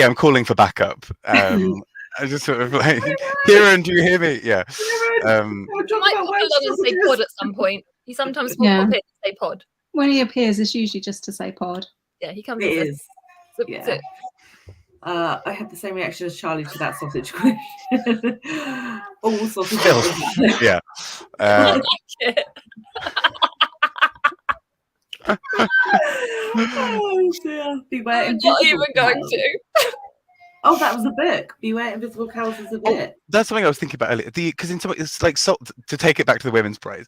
I'm calling for backup. I just sort of like, Kieran, do you hear me? Yeah. He might pop along and say pod at some point. He sometimes will pop in and say pod. When he appears, it's usually just to say pod. Yeah, he comes It in. is. Yeah. I had the same reaction as Charlie to that sausage question. All sausages. Yeah. Oh dear. Beware I'm Invisible not even going Cows. to. Oh, that was a book. Beware Invisible Cows is a bit. That's something I was thinking about earlier. Because in some it's like Salt, to take it back to the women's prize.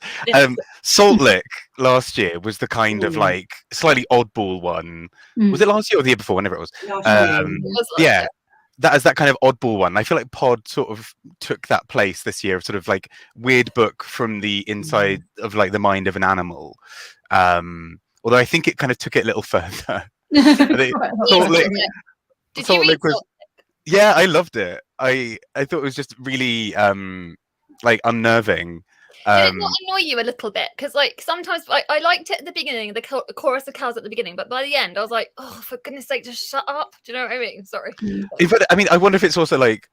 Salt Lick last year was the kind of like slightly oddball one. Was it last year or the year before? Whenever it was. Yeah. That is that kind of oddball one. I feel like Pod sort of took that place this year of sort of like weird book from the inside of like the mind of an animal. Although I think it kind of took it a little further. Salt Lick was, yeah, I loved it. I thought it was just really like unnerving. Did it not annoy you a little bit? Because like sometimes I liked it at the beginning, the chorus of cows at the beginning, but by the end I was like, oh, for goodness sake, just shut up. Do you know what I mean? Sorry. But I mean, I wonder if it's also like,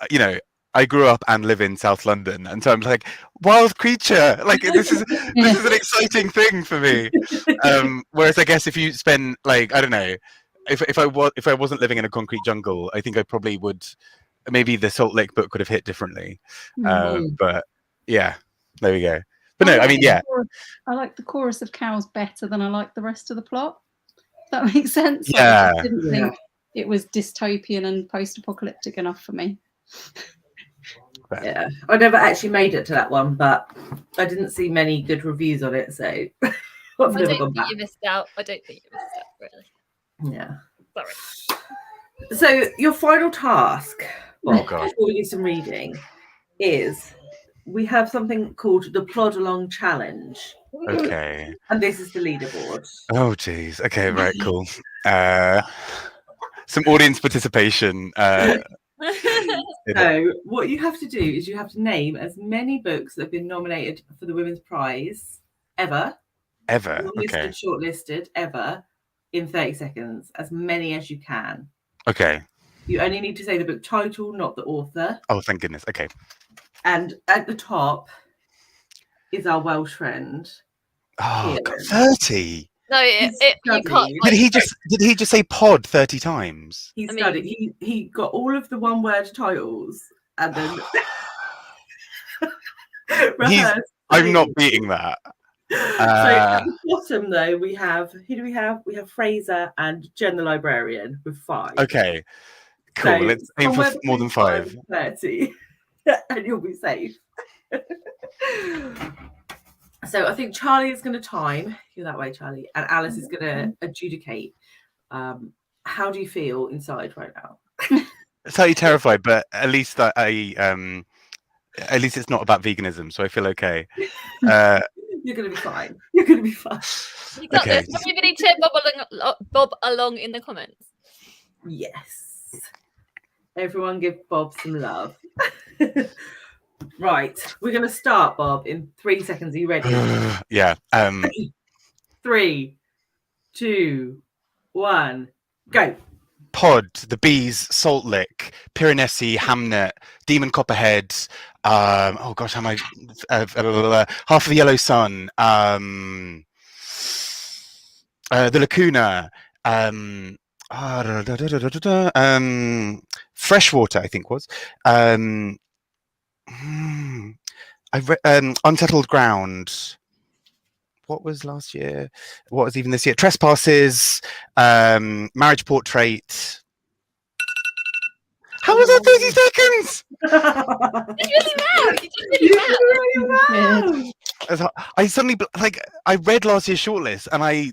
you know, I grew up and live in South London, and so I'm like, wild creature. Like this is an exciting thing for me. Whereas I guess if you spend like, I don't know, if I wasn't living in a concrete jungle, I think I probably would. Maybe the Salt Lake book would have hit differently. But yeah, there we go. But no, I mean, yeah. I like the chorus of cows better than I like the rest of the plot. If that makes sense. Yeah. I didn't think it was dystopian and post-apocalyptic enough for me. Yeah, I never actually made it to that one, but I didn't see many good reviews on it, so I've never gone back. You missed out. I don't think you missed out, really. Yeah. Sorry. So your final task, Bob, God. before we do some reading, is we have something called the Plodalong Challenge. Okay. And this is the leaderboard. Oh, geez. Okay, right, cool. Some audience participation. So what you have to do is you have to name as many books that have been nominated for the Women's Prize ever. Okay. Shortlisted, ever, in 30 seconds. As many as you can. Okay. You only need to say the book title, not the author. Oh, thank goodness. Okay. And at the top is our Welsh friend. Oh, God, 30. No, you can't. Did he just say pod 30 times? He studied. He got all of the one-word titles and then I'm not beating that. So at the bottom, though, we have who do we have? We have Fraser and Jen the librarian with 5. Okay, cool. So let's aim for more than 5. 30, and you'll be safe. So I think Charlie is going to time. You're that way, Charlie, and Alice is going to adjudicate. How do you feel inside right now? Slightly terrified, but at least at least it's not about veganism, so I feel okay. You're going to be fine. You're going to be fine. You got Okay. this. Everybody cheer Bob along in the comments. Yes. Everyone give Bob some love. Right. We're going to start, Bob, in 3 seconds. Are you ready? Yeah. 3, 2, 1, go. Pod, The Bees, Salt Lick, Piranesi, Hamnet, Demon Copperhead. Oh gosh, how am I? Half of the Yellow Sun. The Lacuna. Freshwater, I think was. I read Unsettled Ground. What was last year? What was even this year? Trespasses, Marriage Portrait. How was that 30 seconds? You did really well. You did really well. I suddenly I read last year's shortlist and I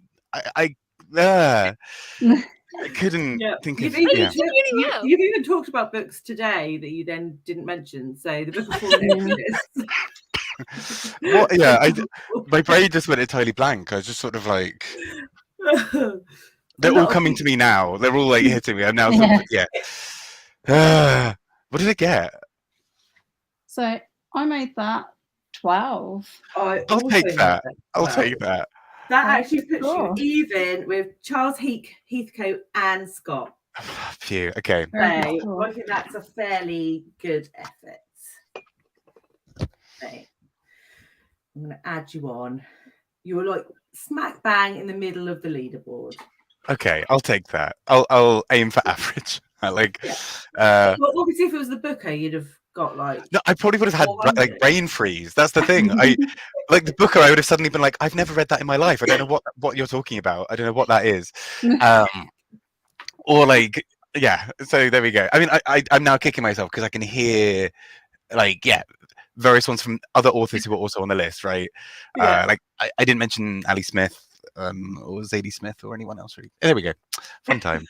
couldn't think of You've even talked about books today that you then didn't mention. So the book of four negatives. What? Yeah, my brain just went entirely blank. I was just sort of like, they're all coming to me now. They're all like hitting me. I'm now sort of, what did it get? So I made that 12. I'll take that. I'll take that. That actually puts you even with Charles Heathcote and Scott. Phew. Okay. So I think that's a fairly good effort. Okay. I'm going to add you on. You're like smack bang in the middle of the leaderboard. Okay, I'll take that. I'll aim for average. Well, obviously, if it was the Booker, you'd have got like. No, I probably would have had like brain freeze. That's the thing. I like the Booker. I would have suddenly been like, I've never read that in my life. I don't know what you're talking about. I don't know what that is. Or like, yeah. So there we go. I mean, I'm now kicking myself because I can hear, like, various ones from other authors who are also on the list, right? Like I didn't mention Ali Smith or Zadie Smith or anyone else really. There we go. Fun time.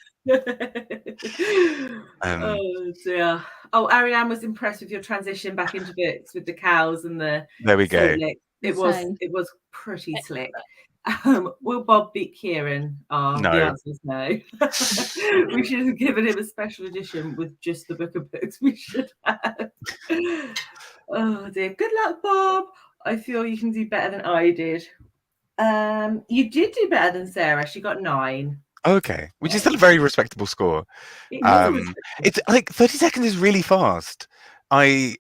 Oh dear. Oh, Ariane was impressed with your transition back into books with the cows and the. There we go. It was pretty slick. Will Bob beat Kieran? No. The answer is no. We should have given him a special edition with just the book of books. We should have. Oh dear. Good luck, Bob. I feel you can do better than I did. You did do better than Sarah. She got 9. Okay, which is still a very respectable score. It's like 30 seconds is really fast. I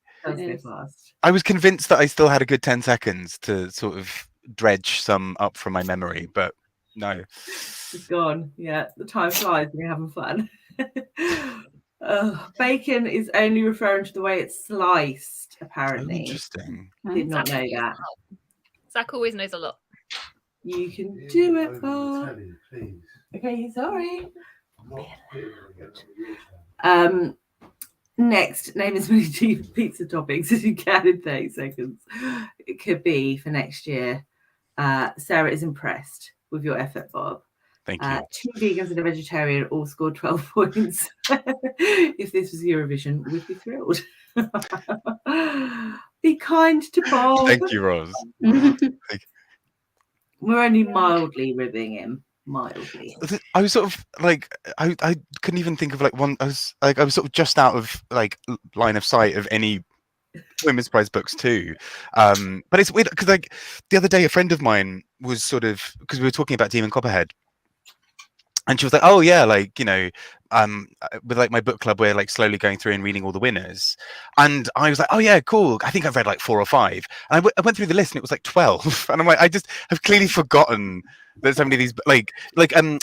was convinced that I still had a good 10 seconds to sort of dredge some up from my memory, but no. It's gone. Yeah, the time flies when you're having fun. Bacon is only referring to the way it's sliced, apparently. Interesting. Did not know that. Zach always knows a lot. You can do it, Bob. Okay, sorry. Next, name as many pizza toppings as you can in 30 seconds. It could be for next year. Sarah is impressed with your effort, Bob. Thank you. 2 vegans and a vegetarian all scored 12 points. If this was Eurovision, we'd be thrilled. Be kind to Bob. Thank you, Rose. We're only mildly ribbing him. Mildly. I was sort of like I couldn't even think of like one. I was sort of just out of like line of sight of any women's prize books too. But it's weird because like the other day a friend of mine was sort of, because we were talking about Demon Copperhead, and she was like, oh yeah, like, you know, with like my book club, we're like slowly going through and reading all the winners. And I was like, oh yeah, cool. I think I've read like 4 or 5. And I went through the list and it was like 12. And I'm like, I just have clearly forgotten that so many of these, like Emma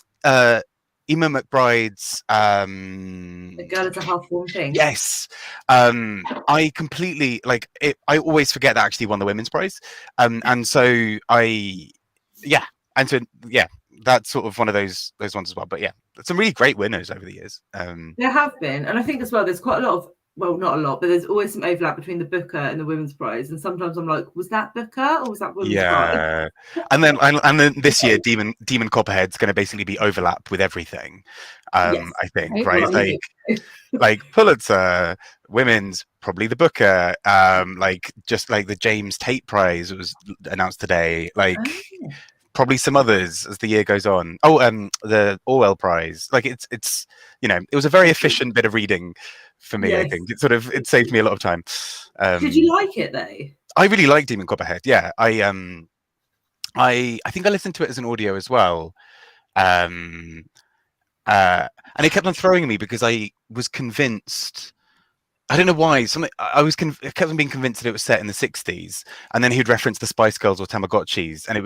McBride's The Girl is a Half-Formed Thing. Yes. I completely like it. I always forget that actually won the women's prize. And so that's sort of one of those ones as well. But yeah, some really great winners over the years. There have been, and I think as well there's quite a lot of, well, not a lot, but there's always some overlap between the Booker and the women's prize, and sometimes I'm like, was that Booker or was that women's prize? And then this year Demon Copperhead's going to basically be overlap with everything. I think, right? Like Pulitzer, women's, probably the Booker, like just like the James Tate Prize was announced today, like probably some others as the year goes on. The Orwell Prize. Like it's you know, it was a very efficient bit of reading for me. I think it saved me a lot of time. Did you like it though? I really like Demon Copperhead. Yeah, I think I listened to it as an audio as well. And it kept on throwing me because I was convinced. I don't know why. I kept on being convinced that it was set in the 60s, and then he'd reference the Spice Girls or Tamagotchis, and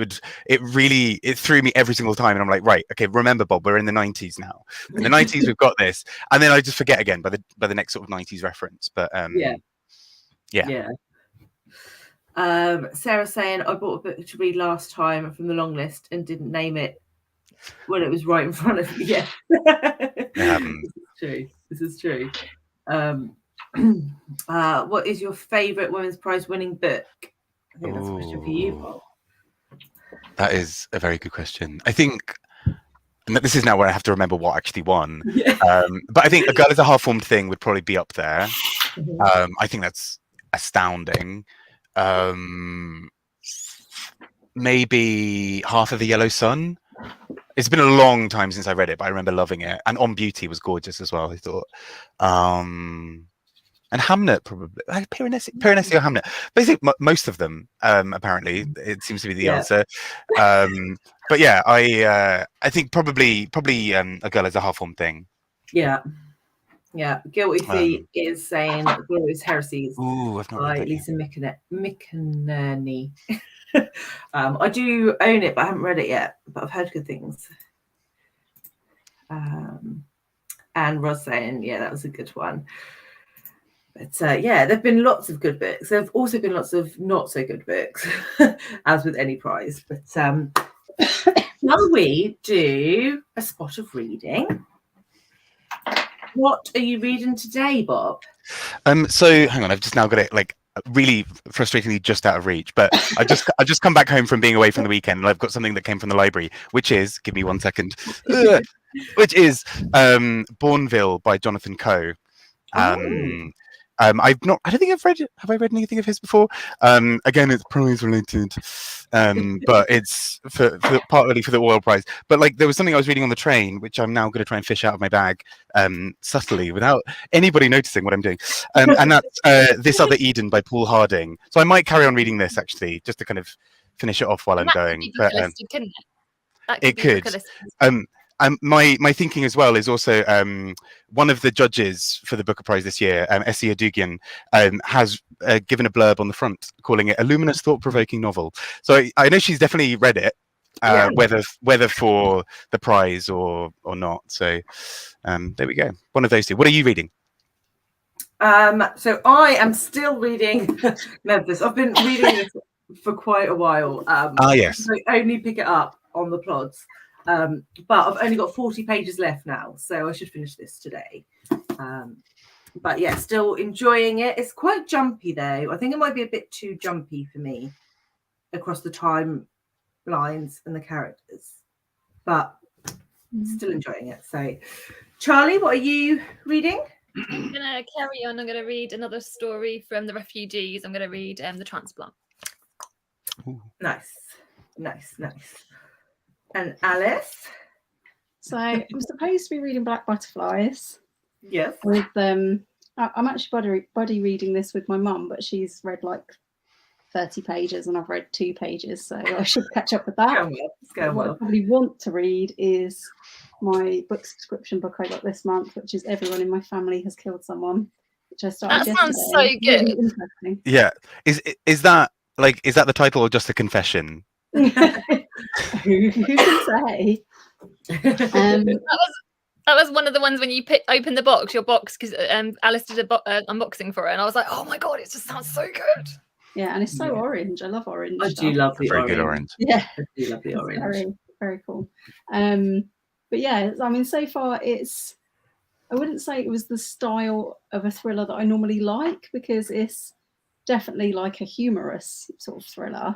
it threw me every single time. And I'm like, right, okay, remember, Bob, we're in the 90s now. In the 90s, we've got this, and then I just forget again by the next sort of 90s reference. But yeah. Sarah's saying I bought a book to read last time from the long list and didn't name it when it was right in front of me. Yeah, This is true. What is your favorite women's prize winning book? I think that's a question for you, Bob. That is a very good question. I think this is now where I have to remember what actually won. Yeah. But I think A Girl is a Half-Formed Thing would probably be up there. Mhm. I think that's astounding. Maybe Half of the Yellow Sun. It's been a long time since I read it, but I remember loving it. And On Beauty was gorgeous as well, I thought. And Hamnet, probably. Piranesi or Hamnet. Basically, most of them, apparently, it seems to be the Yeah. answer. But yeah, I think probably A Girl is a Half-Formed Thing. Yeah. Guilty Feet is saying Glorious Heresies I've not read by that yet. Lisa McInerney. I do own it, but I haven't read it yet. But I've heard good things. And Roz saying, yeah, that was a good one. But yeah, there've been lots of good books. There've also been lots of not so good books, as with any prize. But shall we do a spot of reading? What are you reading today, Bob? So hang on, I've just now got it like really frustratingly just out of reach. But I just come back home from being away from the weekend, and I've got something that came from the library, which is give me 1 second, which is Bourneville by Jonathan Coe. I don't think I've read. Have I read anything of his before? Again, it's prize related, but it's for partly for the Oil Prize. But like, there was something I was reading on the train, which I'm now going to try and fish out of my bag, subtly, without anybody noticing what I'm doing. And that's This Other Eden by Paul Harding. So I might carry on reading this actually, just to kind of finish it off while I'm going. But it could. My thinking as well is also one of the judges for the Booker Prize this year, Essie Adugian, has given a blurb on the front calling it a luminous, thought-provoking novel. So I know she's definitely read it, whether for the prize or not. So there we go. One of those two. What are you reading? So I am still reading Memphis. I've been reading this for quite a while. Yes. I only pick it up on the plods. But I've only got 40 pages left now, so I should finish this today. But yeah, still enjoying it. It's quite jumpy though. I think it might be a bit too jumpy for me across the timelines and the characters, but still enjoying it. So Charlie, what are you reading? I'm gonna carry on. I'm gonna read another story from the refugees. I'm gonna read The Transplant. Ooh. Nice. And Alice? So I'm supposed to be reading Black Butterflies. Yes. With I'm actually buddy reading this with my mum, but she's read like 30 pages and I've read 2 pages, so I should catch up with that. What I probably want to read is my book subscription book I got this month, which is Everyone in My Family Has Killed Someone, which I started yesterday. That sounds so good. Really interesting. Yeah. Is that the title or just a confession? Who can say? That was one of the ones when you open the box, your box, because Alice did an unboxing for it, and I was like, oh my god, it just sounds so good. Yeah, and it's so orange. I love orange. I do love the very good orange. Yeah, I do love the orange. Very, very cool. But yeah, I mean, so far I wouldn't say it was the style of a thriller that I normally like, because it's definitely like a humorous sort of thriller.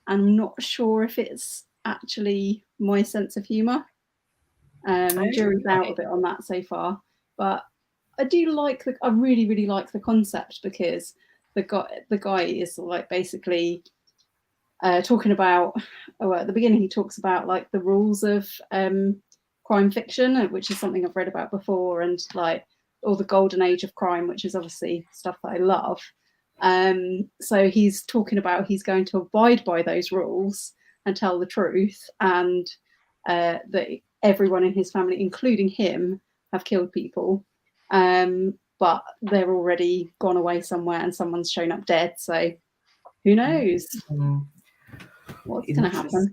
I'm not sure if it's actually my sense of humour. Jury's out a bit on that so far, but I do like I really, really like the concept, because the guy is like basically talking about, at the beginning he talks about like the rules of crime fiction, which is something I've read about before, and like all the golden age of crime, which is obviously stuff that I love. So he's talking about he's going to abide by those rules and tell the truth, and that everyone in his family, including him, have killed people, but they're already gone away somewhere and someone's shown up dead, so who knows what's going to happen.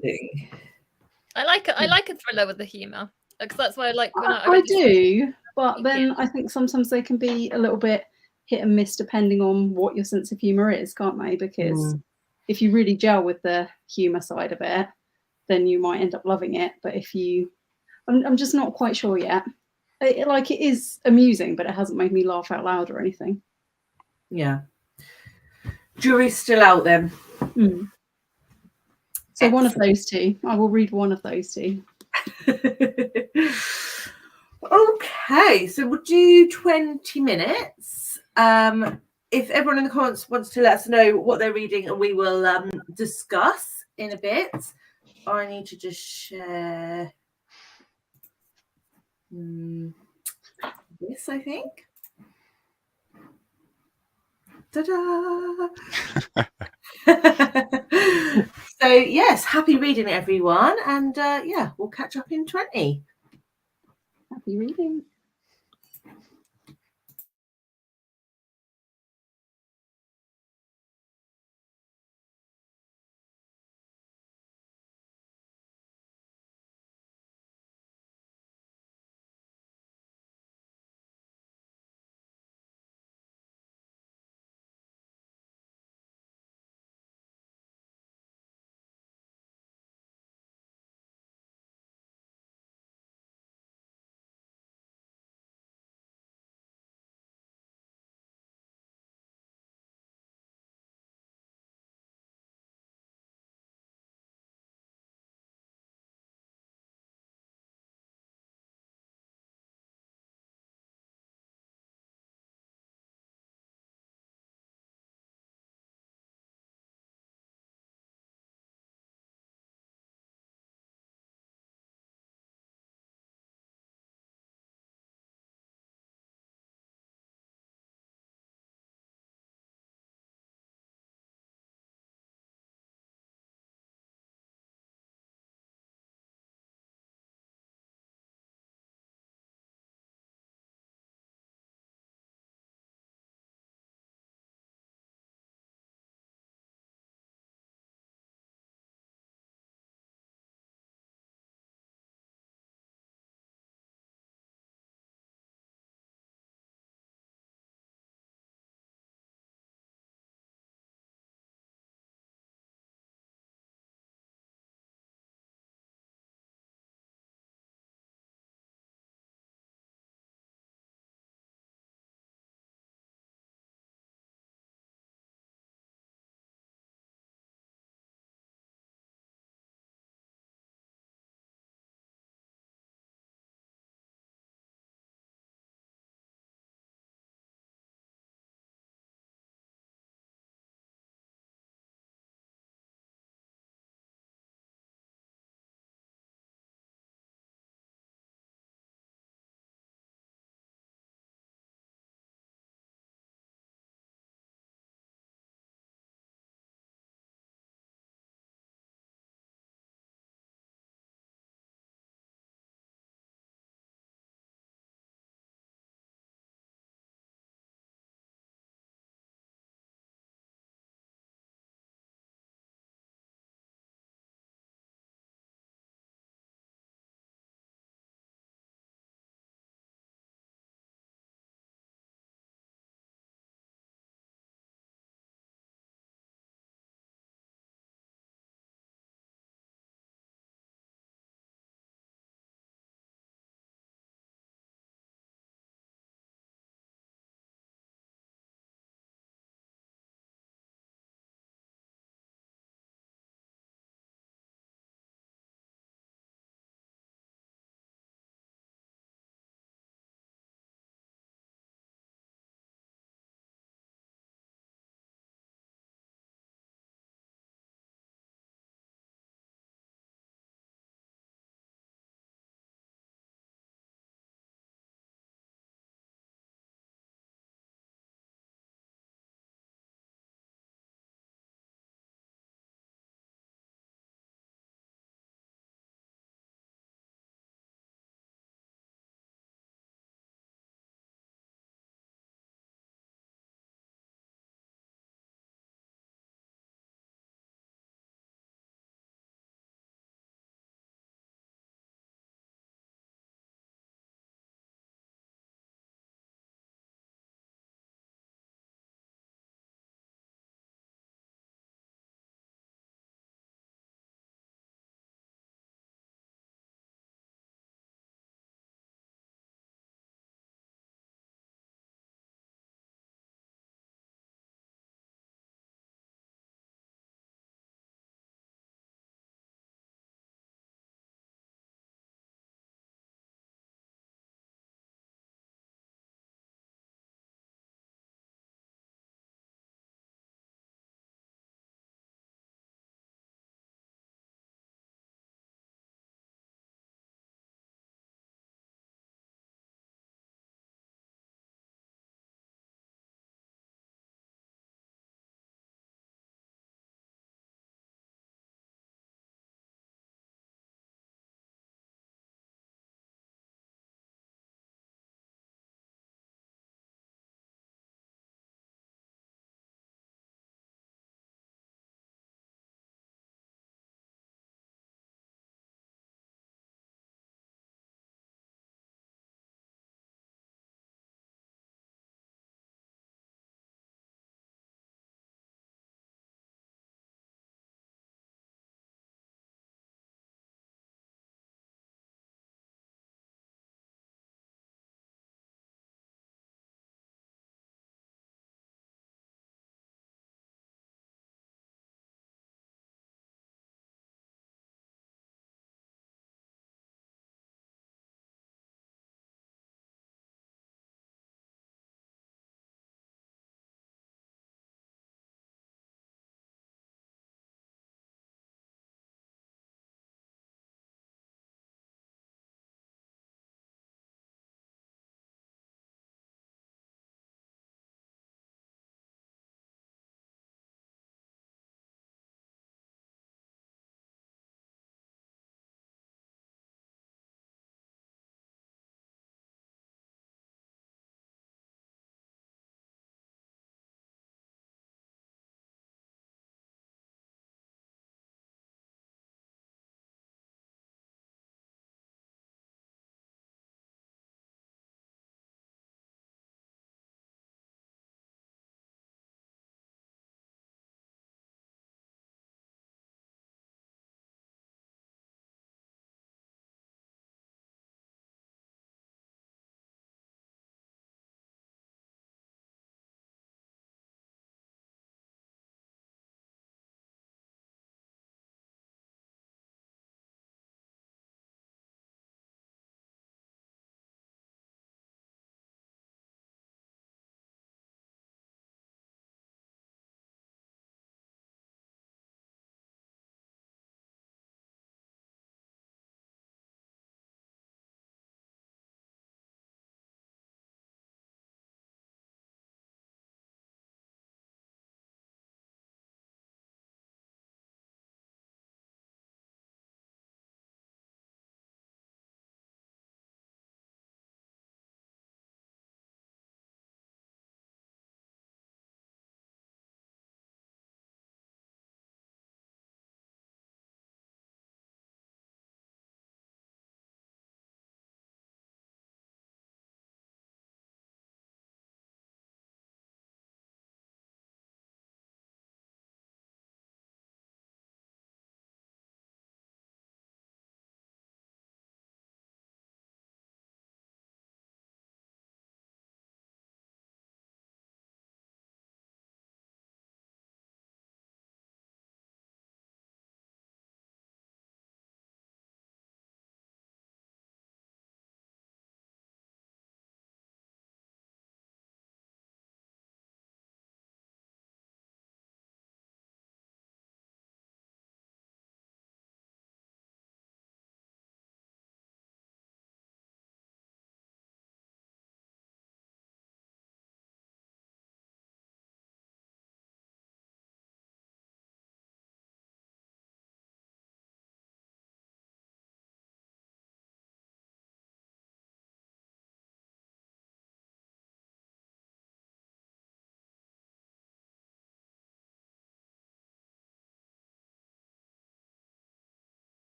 I like a thriller with the humour, because that's why I like when I do, but then I think sometimes they can be a little bit hit and miss depending on what your sense of humour is, can't they? Because if you really gel with the humour side of it, then you might end up loving it. But if you, I'm just not quite sure yet. It is amusing, but it hasn't made me laugh out loud or anything. Yeah. Jury's still out then. Mm. So one of those two. I will read one of those two. Okay, so we'll do 20 minutes. If everyone in the comments wants to let us know what they're reading, and we will discuss in a bit. I need to just share this, I think. Ta-da! So yes, happy reading everyone, and yeah, we'll catch up in 20. Happy reading.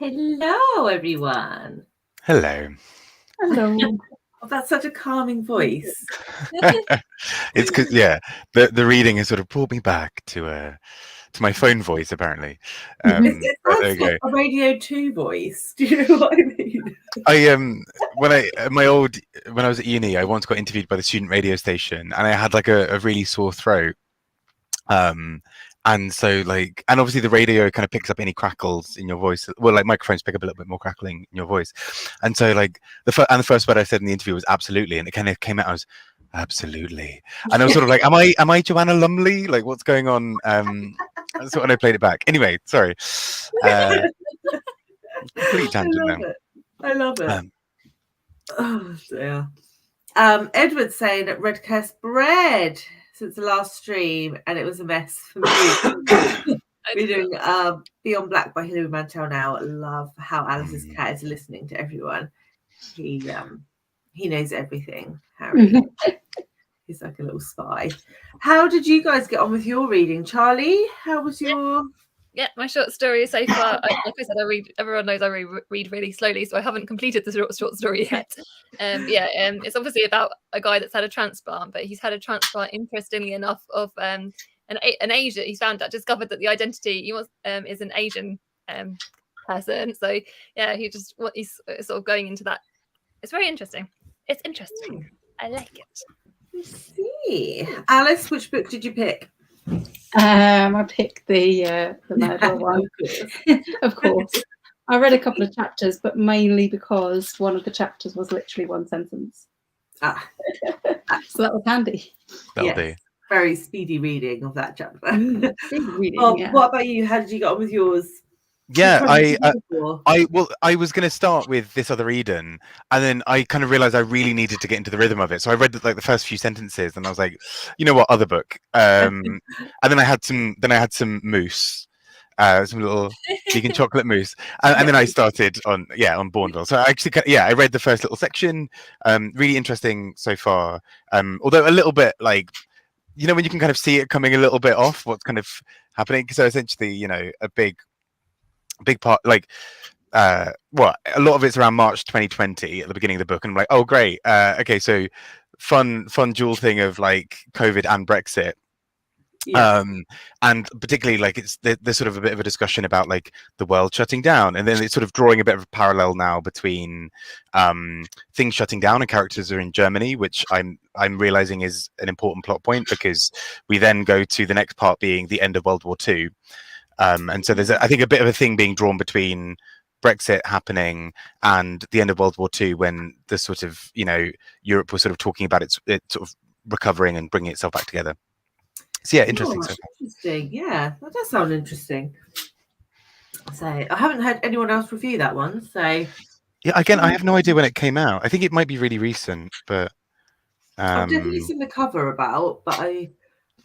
Hello, everyone. Hello. Hello. Oh, that's such a calming voice. It's because the reading has sort of brought me back to my phone voice apparently. It But there sounds you like go. a Radio 2 voice. Do you know what I mean? When I was at uni, I once got interviewed by the student radio station, and I had like a really sore throat. And so and obviously the radio kind of picks up any crackles in your voice. Well, like microphones pick up a little bit more crackling in your voice. And so the first word I said in the interview was absolutely, and it kind of came out as absolutely. And I was sort of like, am I Joanna Lumley? Like, what's going on? That's when I played it back. Anyway, sorry. Complete tangent now. I love it. Oh dear. Edward's saying that Red Curse bread since the last stream, and it was a mess for me. We're doing Beyond Black by Hilary Mantel now. Love how Alice's cat is listening to everyone. He knows everything, Harry. He's like a little spy. How did you guys get on with your reading? Charlie, how was your... Yeah, my short story so far. Like I said, everyone knows I read really slowly, so I haven't completed the short story yet. It's obviously about a guy that's had a transplant, but he's had a transplant, interestingly enough, of an Asian. He's discovered that the identity is an Asian person. So yeah, he's sort of going into that. It's very interesting. It's interesting. I like it. I see. Alice, which book did you pick? I picked the murder one. Of course. I read a couple of chapters, but mainly because one of the chapters was literally one sentence. So that was handy. That'll do. Very speedy reading of that chapter. Speedy reading, What about you? How did you get on with yours? Yeah, I was going to start with This Other Eden, and then I kind of realized I really needed to get into the rhythm of it. So I read the first few sentences, and I was like, you know what, other book. And then I had some mousse, some little vegan chocolate mousse, and then I started on Bourneville. So I actually, I read the first little section. Really interesting so far. Although a little bit like, when you can kind of see it coming a little bit off what's kind of happening. So essentially, a big part, a lot of it's around March 2020 at the beginning of the book, and I'm like, oh great, okay, so fun dual thing of like COVID and Brexit. And particularly there's sort of a bit of a discussion about like the world shutting down, and then it's sort of drawing a bit of a parallel now between things shutting down and characters are in Germany, which I'm realizing is an important plot point, because we then go to the next part being the end of World War II. And so there's I think a bit of a thing being drawn between Brexit happening and the end of World War II, when the sort of Europe was sort of talking about it sort of recovering and bringing itself back together. So yeah, interesting. Interesting. Yeah, that does sound interesting. So I haven't had anyone else review that one. So yeah, again, I have no idea when it came out. I think it might be really recent, but I've definitely seen the cover about, but I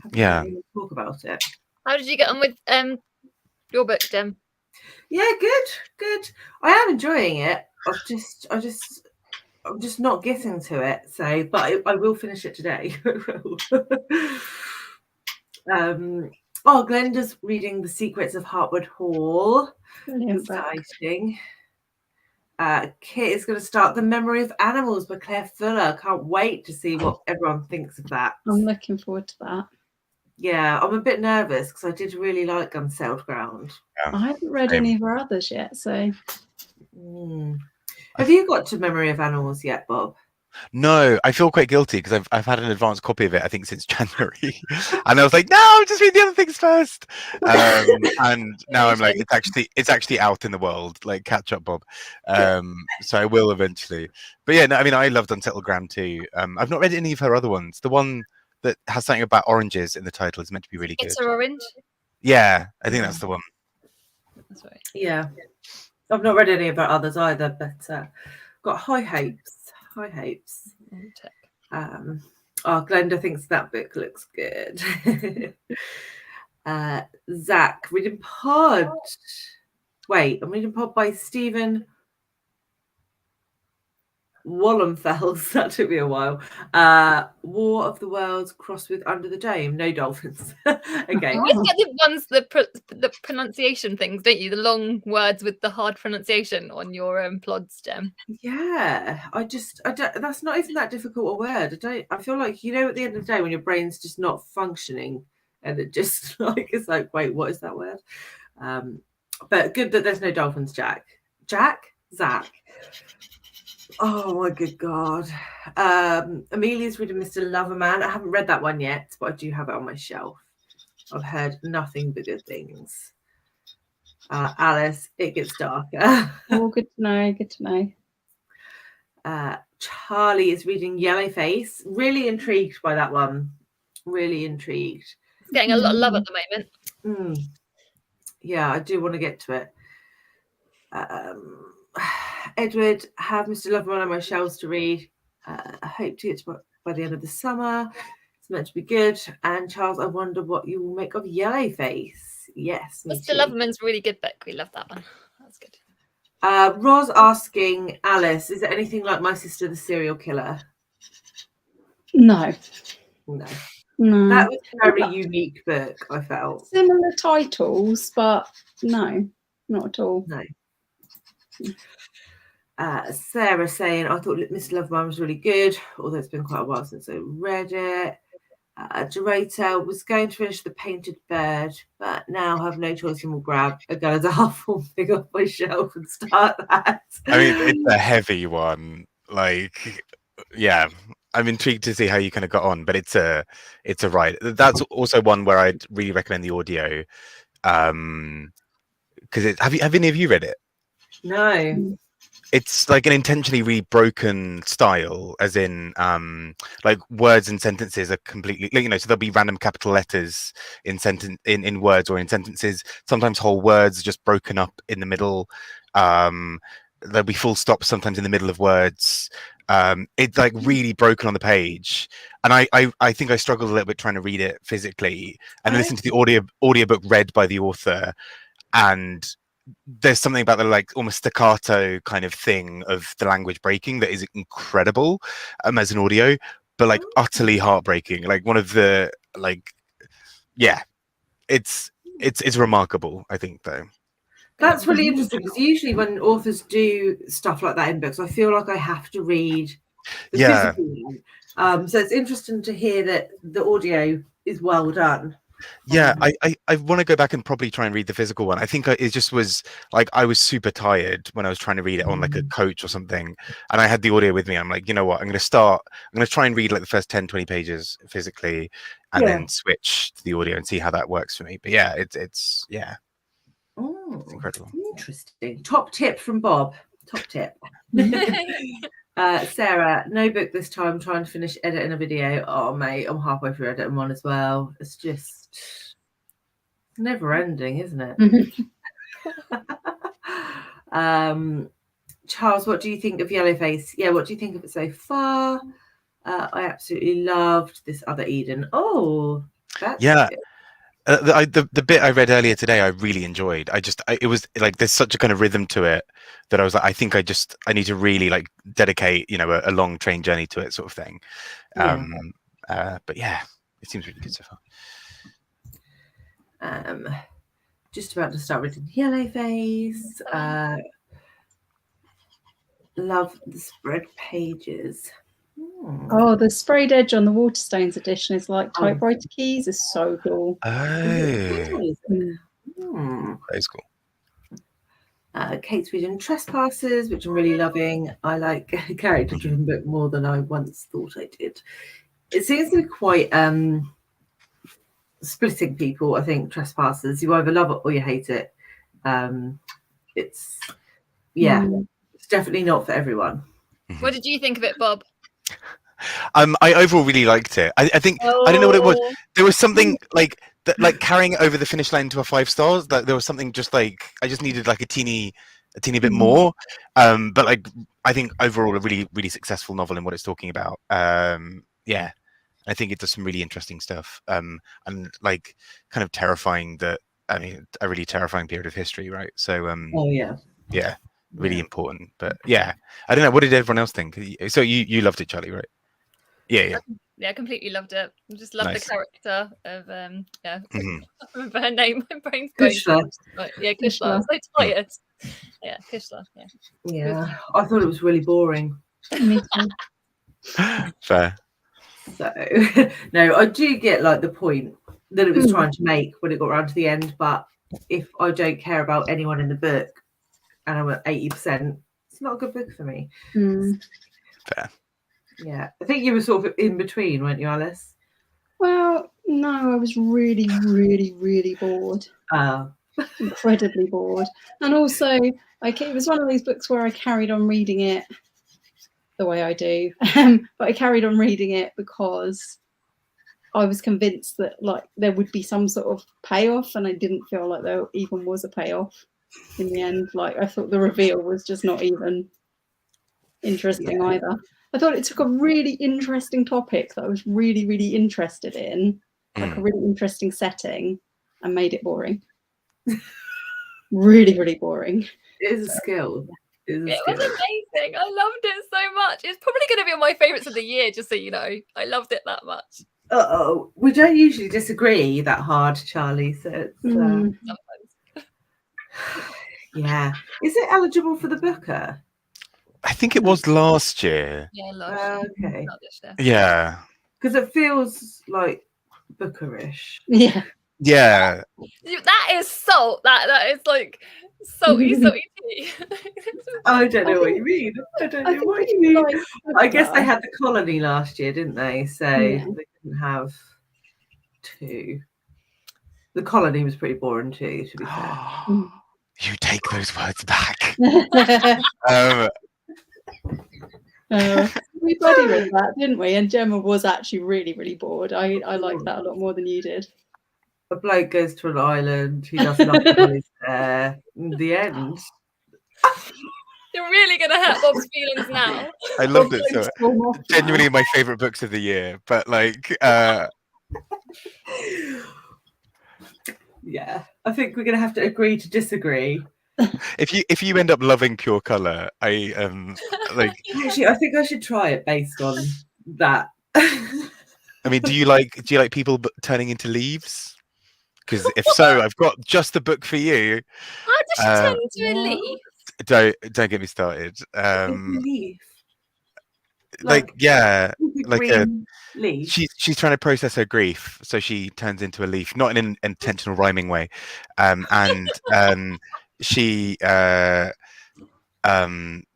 haven't really talk about it. How did you get on with your book, Jem? Yeah, good. I am enjoying it. I'm just not getting to it. So, but I will finish it today. Glenda's reading The Secrets of Hartwood Hall. Exciting. Kit is going to start The Memory of Animals by Claire Fuller. Can't wait to see what everyone thinks of that. I'm looking forward to that. Yeah, I'm a bit nervous because I did really like Unsettled Ground. I haven't read any of her others yet, so. Have you got to Memory of Animals yet, Bob? No, I feel quite guilty because I've had an advanced copy of it, I think, since January, and I was like, no, just read the other things first. And now I'm like, it's actually out in the world. Like, catch up, Bob. So I will eventually. But yeah, no, I mean, I loved Unsettled Ground too. I've not read any of her other ones. The one that has something about oranges in the title is meant to be really good. It's an orange. Yeah, I think that's the one. That's right. Yeah, I've not read any of her others either, but got high hopes. Glenda thinks that book looks good. Zach, reading Pod. Wait, I'm reading Pod by Stephen Wallenfels, that took me a while. War of the Worlds crossed with Under the Dome. No dolphins. Okay. You always get the ones, the pronunciation things, don't you? The long words with the hard pronunciation on your plods, Gem. Yeah, I don't. That's not even that difficult a word. I feel like, you know, at the end of the day, when your brain's just not functioning, and it just like it's like, wait, what is that word? But good that there's no dolphins, Zach. Oh my good God. Amelia's reading Mr. Loverman. I haven't read that one yet, but I do have it on my shelf. I've heard nothing but good things. Alice, it gets darker. Oh, good to know. Good to know. Charlie is reading Yellowface. Really intrigued by that one. Really intrigued. It's getting a lot of love at the moment. Yeah, I do want to get to it. Edward, have Mr. Loverman on my shelves to read. I hope to get to it by the end of the summer. It's meant to be good. And Charles, I wonder what you will make of Yellowface. Yes, me Mr. too. Loverman's a really good book. We love that one. That's good. Roz asking Alice, is it anything like My Sister the Serial Killer? No. That was a very unique book, I felt. Similar titles, but no, not at all. No. Sarah saying, I thought Mr. Loverman was really good, although it's been quite a while since I read it. Dorota was going to finish The Painted Bird, but now have no choice and will grab a gun as a half-form thing off my shelf and start that. I mean, it's a heavy one. Like, yeah, I'm intrigued to see how you kind of got on, but it's a ride. That's also one where I'd really recommend the audio, because have any of you read it? No. It's like an intentionally really broken style, as in like words and sentences are completely, you know, so there'll be random capital letters in words or in sentences. Sometimes whole words are just broken up in the middle. There'll be full stops sometimes in the middle of words. It's like really broken on the page, and I think I struggled a little bit trying to read it physically and listen to the audiobook read by the author, and there's something about the like almost staccato kind of thing of the language breaking that is incredible as an audio, but like utterly heartbreaking. Like one of the like, yeah, it's remarkable, I think, though. That's really interesting, because usually when authors do stuff like that in books, I feel like I have to read the physical one. So it's interesting to hear that the audio is well done. Yeah, I want to go back and probably try and read the physical one. I think it just was like I was super tired when I was trying to read it on like a coach or something, and I had the audio with me. I'm like, you know what, I'm going to try and read like the first 10-20 pages physically, and then switch to the audio and see how that works for me. But yeah, it's it's incredible. Interesting. Top tip from Bob. Top tip. Sarah, no book this time. Trying to finish editing a video. Oh mate, I'm halfway through editing one as well. It's just never ending, isn't it? Charles, what do you think of Yellowface? Yeah, what do you think of it so far? I absolutely loved this other Eden. Oh, that's good. The bit I read earlier today, I really enjoyed. It was like there's such a kind of rhythm to it that I was like, I think I need to really like dedicate, you know, a long train journey to it, sort of thing. But yeah, it seems really good so far. Just about to start reading Yellowface. Love the spread pages. Oh, the sprayed edge on the Waterstones edition is like typewriter keys. Is so cool. That is cool. Kate's reading Trespassers, which I'm really loving. I like a character-driven book more than I once thought I did. It seems to be quite splitting people, I think, Trespassers. You either love it or you hate it. It's definitely not for everyone. What did you think of it, Bob? I overall really liked it. I think I don't know what it was. There was something like carrying it over the finish line to a 5 stars. That there was something just like I just needed like a teeny bit more. But like I think overall a really, really successful novel in what it's talking about. Yeah, I think it does some really interesting stuff. And like kind of terrifying a really terrifying period of history, right? So yeah, really important. But yeah, I don't know. What did everyone else think? So you loved it, Charlie, right? Yeah. Yeah, I completely loved it. I just loved Nice. the character of yeah. Mhm. I remember her name. My brain's going. Kushla. Right, yeah, Kushla. I'm so tired. Yeah, Kushla. Yeah. Yeah, I thought it was really boring. Me too. Fair. So no, I do get like the point that it was trying to make when it got around to the end, but if I don't care about anyone in the book and I'm at 80%, it's not a good book for me. Fair. Yeah, I think you were sort of in between, weren't you, Alice? Well, no, I was really, really, really bored. Incredibly bored. And also, like, it was one of these books where I carried on reading it the way I do, but I carried on reading it because I was convinced that like there would be some sort of payoff, and I didn't feel like there even was a payoff in the end. Like, I thought the reveal was just not even interesting either. I thought it took a really interesting topic that I was really, really interested in, like a really interesting setting, and made it boring. Really, really boring. It is a skill. It was amazing. I loved it so much. It's probably going to be on my favourites of the year, just so you know. I loved it that much. We don't usually disagree that hard, Charlie. So it's, Sometimes. yeah. Is it eligible for the Booker? I think it was last year. Yeah, love. Okay. Yeah. Because it feels like Bookerish. Yeah. Yeah. That is salt. That is like salty tea. I don't know what you mean. I don't know what you mean. Like, I guess they had the colony last year, didn't they? So they couldn't have two. The colony was pretty boring too, to be fair. You take those words back. We buddy with that, didn't we? And Gemma was actually really, really bored. I liked that a lot more than you did. A bloke goes to an island, he does nothing while he's there. In the end. You're really going to hurt Bob's feelings now. I loved it so genuinely my favourite books of the year. But like yeah, I think we're gonna have to agree to disagree. If you end up loving Pure Colour, I like actually I think I should try it based on that. I mean, do you like people turning into leaves? Because if so, I've got just the book for you. How does she turn into a leaf? Don't get me started. Leaf. Like yeah, like a leaf. She's trying to process her grief, so she turns into a leaf, not in an intentional rhyming way, and she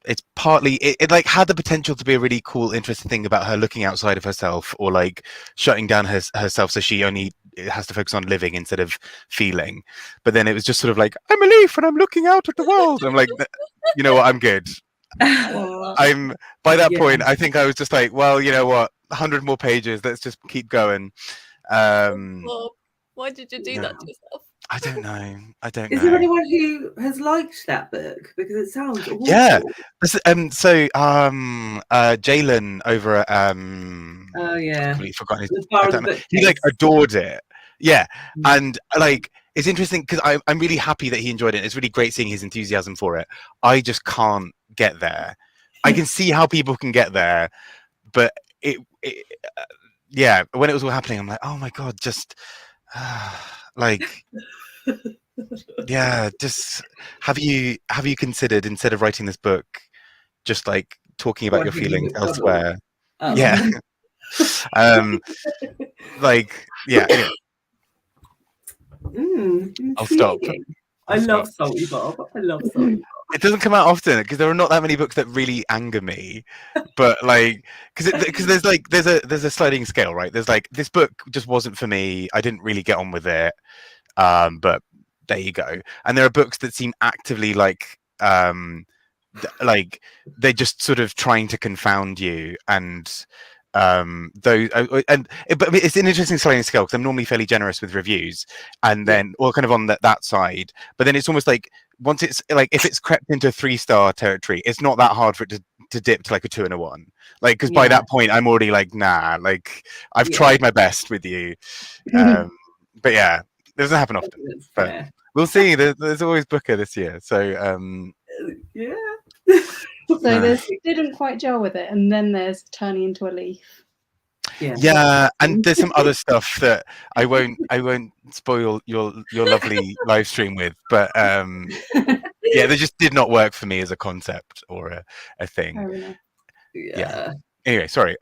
it's partly it like had the potential to be a really cool, interesting thing about her looking outside of herself, or like shutting down herself so she only has to focus on living instead of feeling. But then it was just sort of like, I'm a leaf and I'm looking out at the world. I'm like, you know what, I'm good. I'm by that point I think I was just like, well, you know what, 100 more pages, let's just keep going. Well, why did you do that to yourself? I don't know. Is there anyone who has liked that book? Because it sounds awful. Yeah. So Jalen over at oh yeah, I've forgotten his, he like adored it. Yeah. And like it's interesting because I'm really happy that he enjoyed it. It's really great seeing his enthusiasm for it. I just can't get there. I can see how people can get there, but yeah, when it was all happening, I'm like, oh my god, just like yeah, just have you considered, instead of writing this book, just like talking about your feelings elsewhere? Yeah. Like yeah, anyway. I'll stop. I love Salty Bob. I love Salty Bob. It doesn't come out often because there are not that many books that really anger me, but like because there's a sliding scale, right? There's like, this book just wasn't for me, I didn't really get on with it, but there you go. And there are books that seem actively like they're just sort of trying to confound you, and those but it's an interesting sliding scale because I'm normally fairly generous with reviews, and then or kind of on that side, but then it's almost like once it's like, if it's crept into 3-star territory, it's not that hard for it to dip to like a 2 and a 1, like, because by that point I'm already like, nah, like I've tried my best with you. But yeah, it doesn't happen often, but we'll see. There's always Booker this year, so Yeah. So there's didn't quite gel with it, and then there's turning into a leaf. Yeah, and there's some other stuff that I won't spoil your lovely live stream with, but yeah, they just did not work for me as a concept or a thing. Yeah. Anyway, sorry,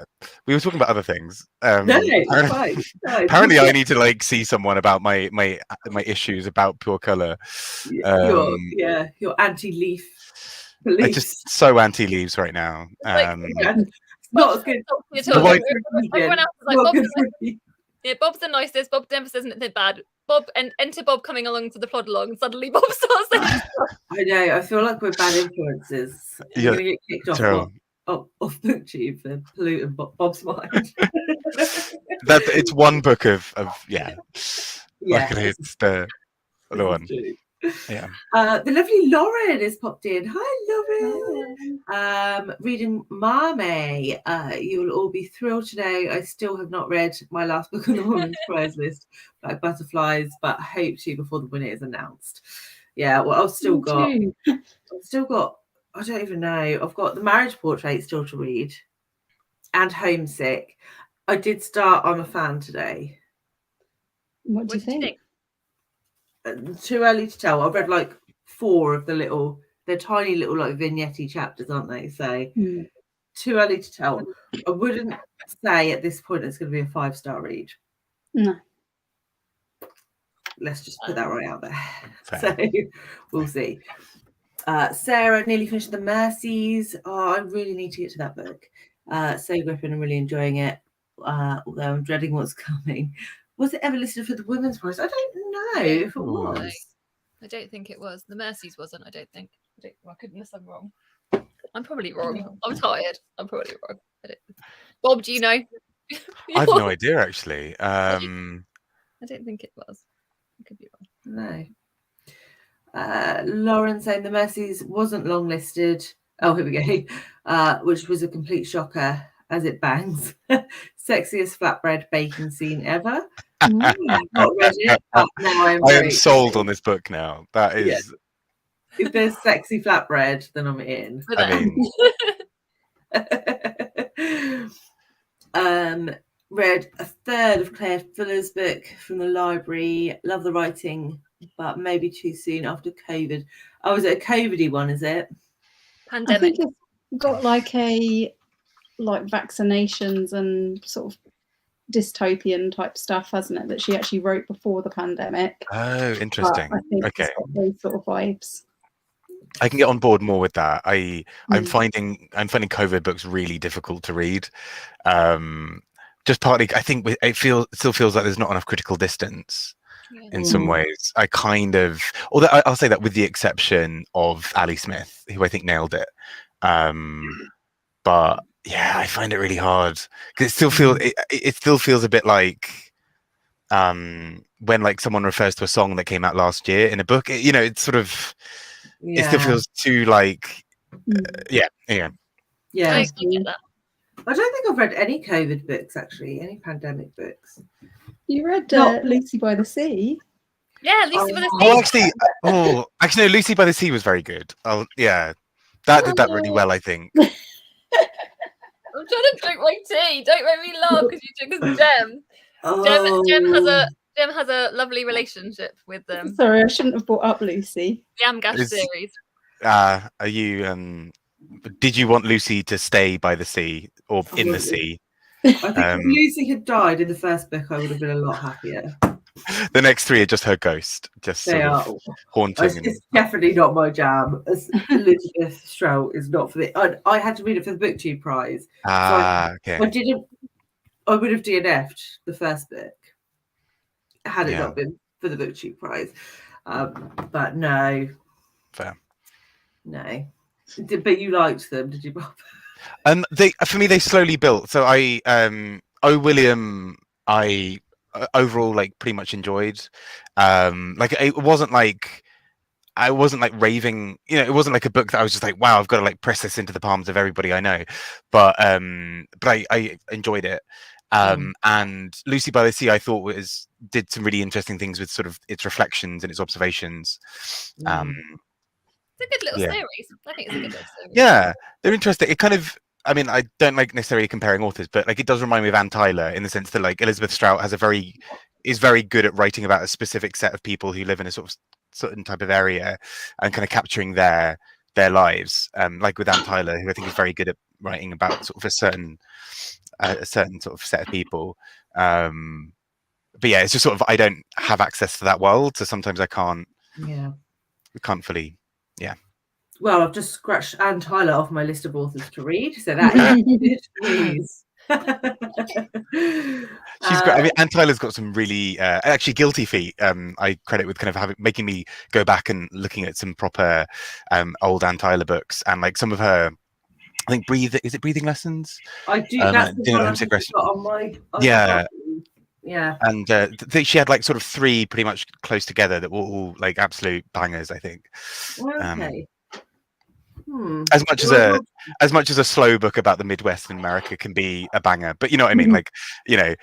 we were talking about other things. No, it's fine. Apparently, I need to like see someone about my issues about pure color. Your anti-leaf I'm beliefs. just so anti-leaves right now. Not as good. Everyone else is like, Bob's the nicest. Bob never says anything bad. Bob and enter Bob coming along to the Plodalong. Suddenly, Bob starts saying stuff. I know. I feel like we're bad influences. You're going to get kicked off BookTube for polluting Bob's mind. It's one book of luckily it's the other one. Yeah. The lovely Lauren has popped in. Hi, Lauren. Reading Mame. You will all be thrilled today. I still have not read my last book on the Women's Prize list, Black Butterflies, but hope to before the winner is announced. Yeah, well, I've still got. I don't even know. I've got The Marriage Portrait still to read, and Homesick. I did start I'm a Fan today. What do you think? Too early to tell. I've read like 4 of they're tiny little like vignette chapters, aren't they? So too early to tell. I wouldn't say at this point it's going to be a 5-star read. No. Let's just put that right out there. So we'll see. Sarah nearly finished The Mercies. Oh, I really need to get to that book. So gripping. I'm really enjoying it. Although I'm dreading what's coming. Was it ever listed for the Women's Prize? I don't know if it was. I don't think it was. The Mercies wasn't, I don't think. Well, goodness, I'm wrong. I'm probably wrong. I'm tired. I'm probably wrong. Bob, do you know? I have no idea, actually. I don't think it was. I could be wrong. No. Lauren saying The Mercies wasn't long listed. Oh, here we go. Which was a complete shocker as it bangs. Sexiest flatbread baking scene ever. I've not read it, but now I am sold on this book now. That is. Yeah. If there's sexy flatbread, then I'm in. Read a third of Claire Fuller's book from the library. Love the writing, but maybe too soon after COVID. Oh, is it a COVID-y one? Is it? Pandemic. I think it's got like vaccinations and sort of dystopian type stuff, hasn't it? That she actually wrote before the pandemic. Oh, interesting. But I think it's got those sort of vibes. I can get on board more with that. I'm finding COVID books really difficult to read. Just partly, I think it still feels like there's not enough critical distance in some ways. I kind of, although I'll say that with the exception of Ali Smith, who I think nailed it. But yeah, I find it really hard because it still feels a bit like when like someone refers to a song that came out last year in a book. It's sort of it still feels too like Yeah. I get that. I don't think I've read any COVID books actually, any pandemic books. You read Lucy by the Sea? Yeah, Lucy by the Sea. Actually, no, Lucy by the Sea was very good. Yeah, that did that really well, I think. I'm trying to drink my tea. Don't make me laugh because you took his Gem. Gem has a lovely relationship with them. Sorry, I shouldn't have brought up Lucy. The Amgash series. Are you? Did you want Lucy to stay by the sea or in the sea? I think if Lucy had died in the first book, I would have been a lot happier. The next 3 are just her ghost, just they sort of haunting. It's definitely not my jam. Elizabeth Strout is not for the. I had to read it for the BookTube prize. Okay. I would have DNF'd the first book had it not been for the BookTube prize. But no. Fair. No. But you liked them, did you, Bob? For me, they slowly built. So William, I overall like pretty much enjoyed. Like it wasn't like I wasn't like raving. It wasn't like a book that I was just like, wow, I've got to like press this into the palms of everybody I know. But I enjoyed it. And Lucy by the Sea, I thought did some really interesting things with sort of its reflections and its observations. It's a good little Yeah. series. I think it's a good little series. Yeah, they're interesting. It kind of, I mean, I don't like necessarily comparing authors, but like it does remind me of Anne Tyler in the sense that like Elizabeth Strout is very good at writing about a specific set of people who live in a sort of certain type of area and kind of capturing their lives. Like with Anne Tyler, who I think is very good at writing about sort of a certain sort of set of people. But yeah, it's just sort of I don't have access to that world, so sometimes I can't fully. Yeah. Well, I've just scratched Anne Tyler off my list of authors to read, so that is good news. She's great. I mean, Anne Tyler's got some really actually Guilty Feet. I credit with kind of making me go back and looking at some proper old Anne Tyler books and like some of her. I think breathing lessons. I do. That's the one I've got on my. Yeah. Yeah. And she had like sort of 3 pretty much close together that were all like absolute bangers, I think. Okay. As much as a slow book about the Midwest in America can be a banger, but you know what I mean, like, you know,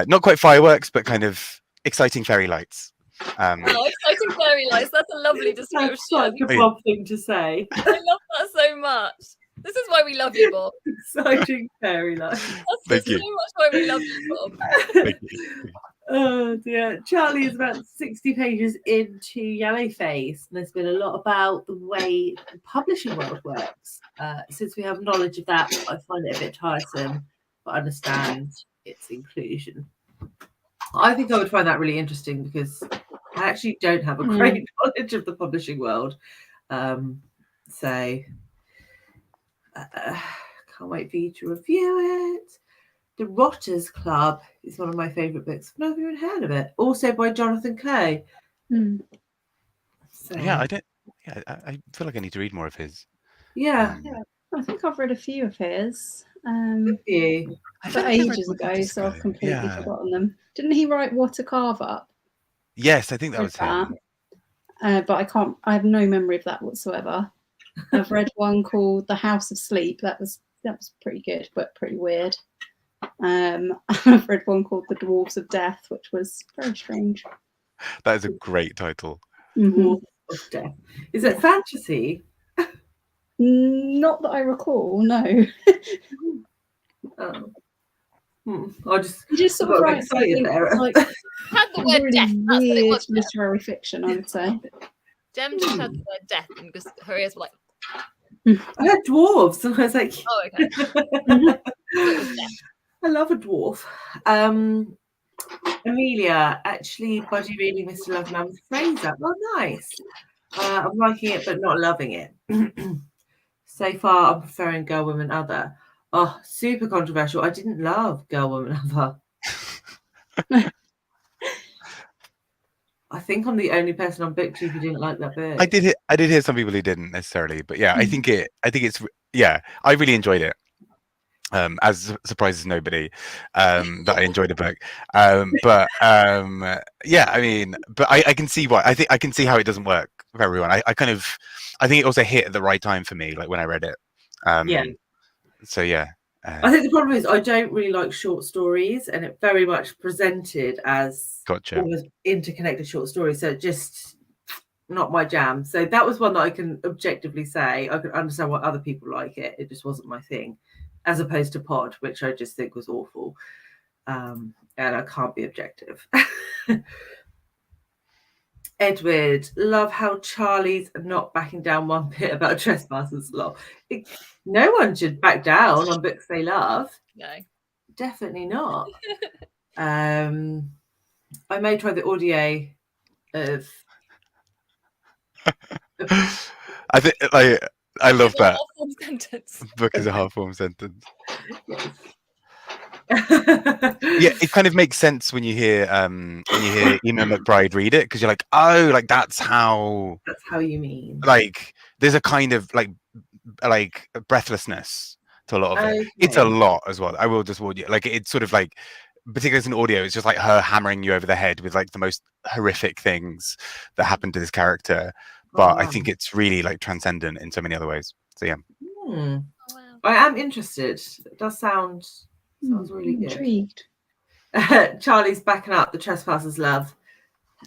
not quite fireworks, but kind of exciting fairy lights. Exciting fairy lights. That's a lovely description. That's such a Bob thing to say. I love that so much. This is why we love you, Bob. Exciting fairy lights. That's so much why we love you, Bob. Thank you. Oh dear. Charlie is about 60 pages into Yellowface, and there's been a lot about the way the publishing world works. Since we have knowledge of that, I find it a bit tiresome, but I understand its inclusion. I think I would find that really interesting because I actually don't have a great knowledge of the publishing world. So can't wait for you to review it. The Rotters Club is one of my favourite books. I've never even heard of it. Also by Jonathan Clay. So, Yeah, I feel like I need to read more of his. Yeah. I think I've read a few of his. But ages ago, so I've completely forgotten them. Didn't he write What a Carve Up? Yes, I think that was him. But I have no memory of that whatsoever. I've read one called The House of Sleep. That was pretty good, but pretty weird. I've read one called The Dwarves of Death, which was very strange. That is a great title. Dwarves of Death. Is it fantasy? Not that I recall, no. I just sort of write excited there. Like had the word really death. That's what it was. Literary fiction, I would say. Jem just had the word death, and just her ears were like. I had dwarves, and I was like, "Oh, okay." I love a dwarf. Amelia, actually, buddy reading Mr. Love Man with Fraser. Well, nice. I'm liking it, but not loving it. So far, I'm preferring Girl, Woman, Other. Oh, super controversial. I didn't love Girl, Woman, Other. I think I'm the only person on BookTube who didn't like that book. I did hear some people who didn't necessarily, but yeah, I think it's I really enjoyed it. As surprises nobody that I enjoyed the book. Yeah, I mean, but I can see why. I can see how it doesn't work for everyone. I think it also hit at the right time for me, like when I read it. So yeah. I think the problem is I don't really like short stories, and it very much presented as almost interconnected short stories. So just not my jam. So that was one that I can objectively say I can understand why other people like it. It just wasn't my thing, as opposed to Pod, which I just think was awful. And I can't be objective. Edward, love how Charlie's not backing down one bit about trespassers law. No one should back down on books they love. No, definitely not. I may try the audio of. I think I love that. Half-form sentence. Book is a half-form sentence. Yes. Yeah, it kind of makes sense when you hear Ema McBride read it, because you're like, oh, like that's how you mean. Like there's a kind of like breathlessness to a lot of it. Okay. It's a lot as well. I will just warn you. Like it's sort of like, particularly as an audio, it's just like her hammering you over the head with like the most horrific things that happen to this character. But I think it's really like transcendent in so many other ways. So yeah. Wow. I am interested. It does sounds really good. Intrigued. Charlie's backing up the Trespassers love.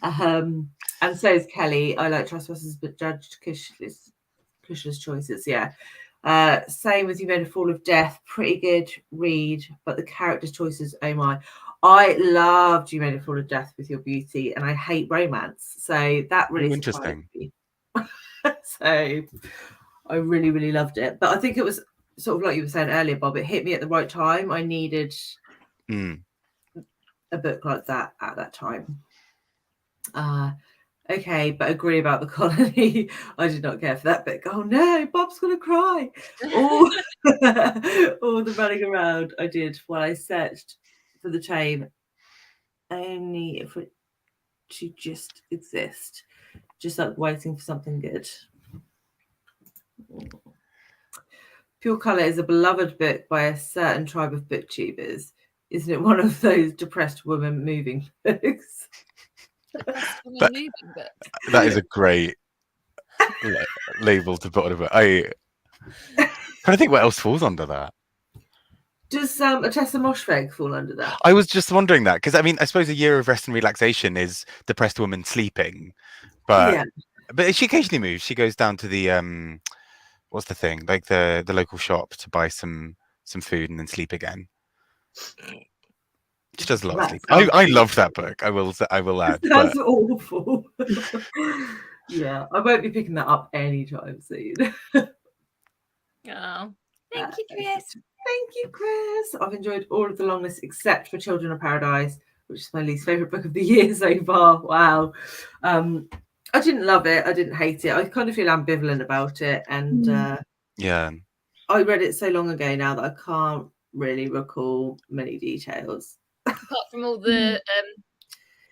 And so is Kelly. I like Trespasses, but judged Cush's choices. Yeah. Same with You Made a Fall of Death. Pretty good read, but the character choices, oh my. I loved You Made a Fall of Death with your beauty, and I hate romance. So that really surprised me. So I really, really loved it. But I think it was sort of like you were saying earlier, Bob, it hit me at the right time. I needed a book like that at that time. Okay, but agree about the colony. I did not care for that bit. Oh no, Bob's gonna cry. All the running around I did while I searched for the chain, only if it to just exist, just like waiting for something good. Pure Colour is a beloved book by a certain tribe of booktubers. Isn't it one of those depressed women moving books? That is a great label to put on a book. I trying to think what else falls under that. Does a Tessa Moshfegh fall under that? I was just wondering that because I mean I suppose a year of rest and relaxation is depressed woman sleeping, but she occasionally moves. She goes down to the what's the thing, like the local shop to buy some food and then sleep again. She does a lot of sleep. I love that book. I will add. That's awful. Yeah, I won't be picking that up anytime soon. Oh, thank you, Chris. Thank you, Chris. I've enjoyed all of the long list except for Children of Paradise, which is my least favourite book of the year so far. Wow. I didn't love it. I didn't hate it. I kind of feel ambivalent about it. And yeah, I read it so long ago now that I can't really recall many details. Apart from all the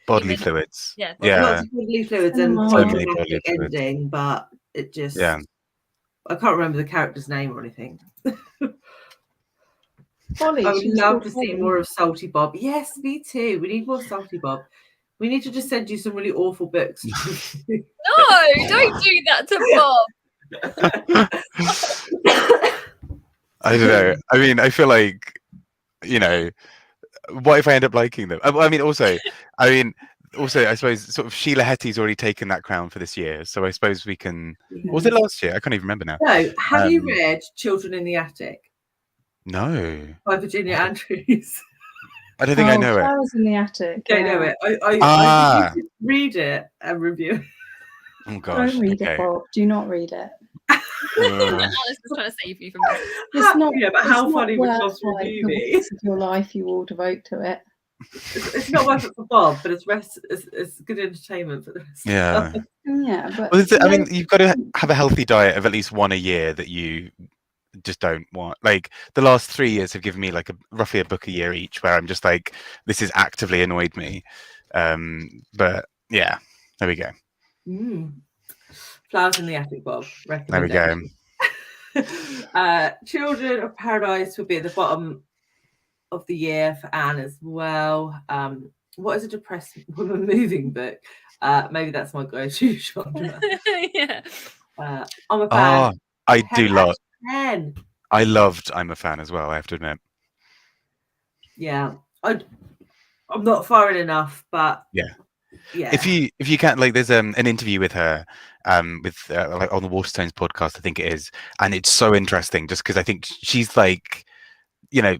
bodily fluids. Yeah. Lots of bodily fluids and quite dramatic ending, but it just... I can't remember the character's name or anything. Polly, I would love to see more of Salty Bob. Yes, me too. We need more Salty Bob. We need to just send you some really awful books. No, don't do that to Bob. I don't know. I mean, I feel like, you know, what if I end up liking them? I mean, also, I suppose sort of Sheila Hetty's already taken that crown for this year, so I suppose we can. Yeah. Was it last year? I can't even remember now. No, have you read Children in the Attic? No. By Virginia Andrews. I don't think I know it. Flowers in the Attic. Don't know it. I think you should read it and review it. Oh gosh. Don't read it, Bob. Do not read it. Alice is trying to save you from this. It's not. Yeah, but how funny would Bob's review be? Your life you will devote to it. It's not worth it for Bob, but it's good entertainment for the rest. Yeah. Yeah, but well, I mean, you've got to have a healthy diet of at least one a year that you just don't want. Like the last 3 years have given me like roughly a book a year each, where I'm just like, this has actively annoyed me. But yeah, there we go. Flowers in the Attic, Bob. There we go. Children of Paradise will be at the bottom of the year for Anne as well. What is a depressed woman moving book? Maybe that's my go-to genre. Yeah. I'm a fan. I do love. I loved I'm a Fan as well, I have to admit. Yeah. I'm not foreign enough, but yeah. If you can't, like, there's an interview with her with like on the Waterstones podcast, I think it is, and it's so interesting just because I think she's like, you know,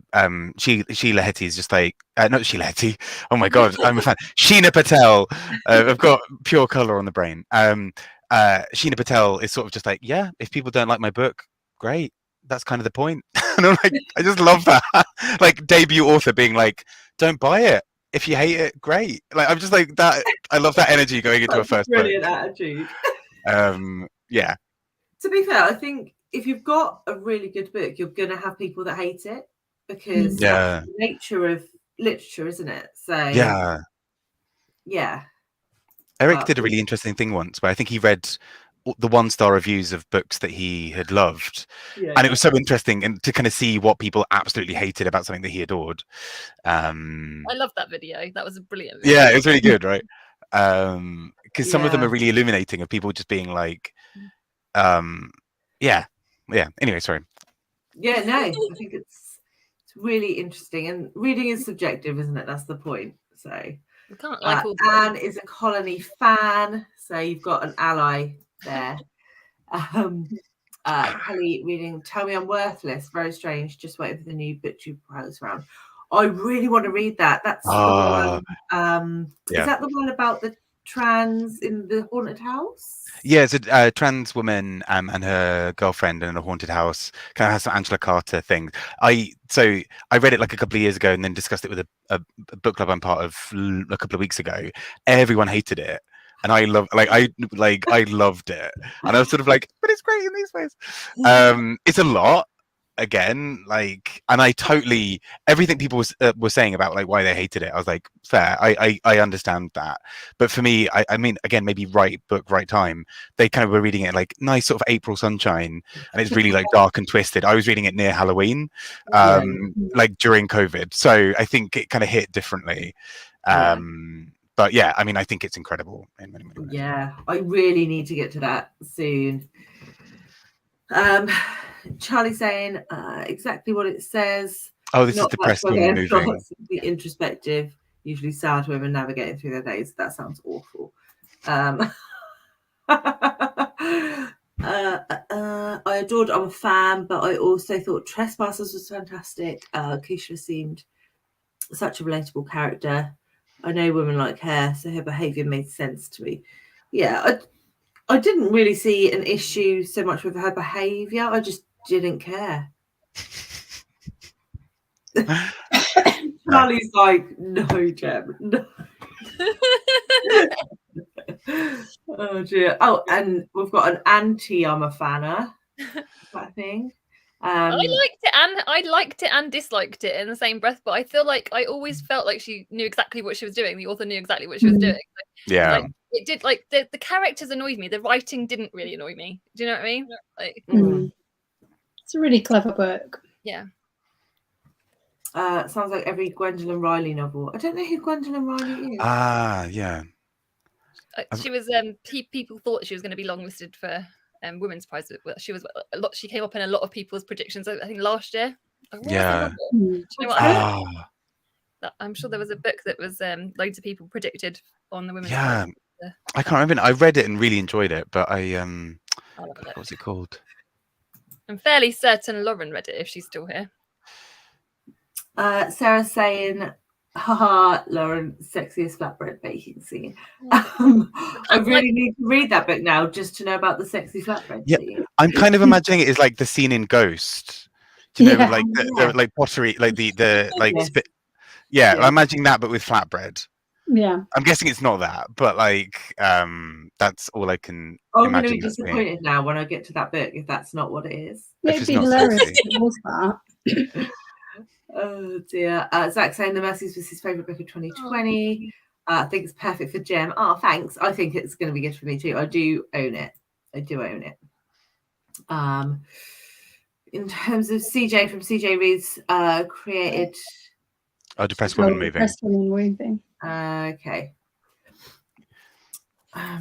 Sheila Hetty is just like not Sheila Hetty. Oh my god, I'm a fan. Sheena Patel. I've got Pure Colour on the brain. Sheena Patel is sort of just like, yeah, if people don't like my book, great. That's kind of the point. And I'm like, I just love that. Like debut author being like, don't buy it. If you hate it, great. Like I'm just like that. I love that energy going into a first brilliant book. Attitude. Yeah. To be fair, I think if you've got a really good book, you're gonna have people that hate it because that's the nature of literature, isn't it? So yeah. Eric did a really interesting thing once where I think he read the 1-star reviews of books that he had loved, and it was so interesting and to kind of see what people absolutely hated about something that he adored. I love that video. That was a brilliant video. Yeah, it was really good, right? Because some of them are really illuminating of people just being like, yeah. Anyway, sorry. Yeah, no, I think it's really interesting, and reading is subjective, isn't it? That's the point. So We can't like all the Anne is a Colony fan, so you've got an ally there. Kelly reading Tell Me I'm Worthless, very strange, just waiting for the new Butcher Prize round. I really want to read that. That's the one. Is that the one about the trans in the haunted house? Yeah, it's a trans woman and her girlfriend in a haunted house. Kind of has some Angela Carter things. I read it like a couple of years ago and then discussed it with a book club I'm part of a couple of weeks ago. Everyone hated it, and I loved it. And I was sort of like, but it's great in these ways. It's a lot. Again, like, and I totally everything people were saying about like why they hated it. I was like, fair. I understand that, but for me, I mean, again, maybe right book, right time. They kind of were reading it like nice sort of April sunshine, and it's really like dark and twisted. I was reading it near Halloween, like during COVID, so I think it kind of hit differently. But yeah, I mean, I think it's incredible in many ways. Yeah, I really need to get to that soon. Charlie saying exactly what it says. Oh, this is depressing and moving. The introspective, usually sad women navigating through their days. That sounds awful. I adored I'm a fan, but I also thought Trespassers was fantastic. Keisha seemed such a relatable character. I know women like her, so her behaviour made sense to me. Yeah, I didn't really see an issue so much with her behaviour. I just didn't care. Charlie's like, no, Gem, no. Oh dear. Oh, and we've got an I'm a fanner. That thing. I liked it and disliked it in the same breath, but I feel like I always felt like she knew exactly what she was doing. The author knew exactly what she was doing. Yeah. Like, it did, like the characters annoyed me. The writing didn't really annoy me. Do you know what I mean? Like, it's a really clever book. Yeah. Sounds like every Gwendolyn Riley novel. I don't know who Gwendolyn Riley is. Yeah. She was people thought she was going to be longlisted for Women's Prize. She was a lot. She came up in a lot of people's predictions. I think last year. Yeah. Do you know what I'm sure there was a book that was loads of people predicted on the Women's Prize. I can't remember. I read it and really enjoyed it, but what was it called? I'm fairly certain Lauren read it if she's still here. Sarah's saying, haha, Lauren, sexiest flatbread baking scene. I really need to read that book now just to know about the sexy flatbread scene. I'm kind of imagining it as like the scene in Ghost. Do you know, like the like pottery, like the like spit. Yeah, I'm imagining that, but with flatbread. Yeah. I'm guessing it's not that, but like that's all I can I'm imagine. going to be disappointed now when I get to that book if that's not what it is. It'd be hilarious if it was that. Oh dear. Zach saying The Mercies was his favourite book of 2020. I think it's perfect for Gem. Oh, thanks. I think it's going to be good for me too. I do own it. In terms of CJ from CJ Reads, created. Oh, Depressed Woman Moving. Depressed Woman Moving. Okay. I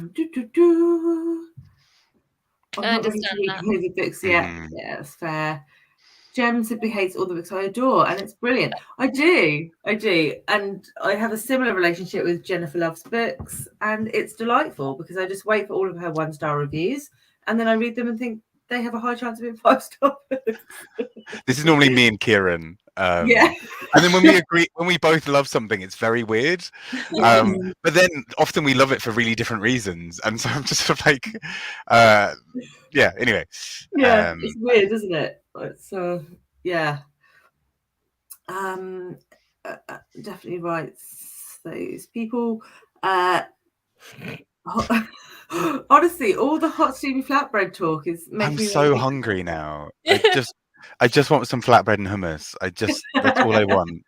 understand that. Books yet. Yeah, that's fair. Jem simply hates all the books I adore, and it's brilliant. I do, and I have a similar relationship with Jennifer Love's books, and it's delightful because I just wait for all of her 1-star reviews, and then I read them and think they have a high chance of being 5-star books. This is normally me and Kieran. And then when we both love something, it's very weird. But then often we love it for really different reasons, and so I'm just sort of like, anyway. It's weird, isn't it? It's definitely writes those people. Honestly, all the hot steamy flatbread talk is making me so hungry now. I just want some flatbread and hummus. That's all I want.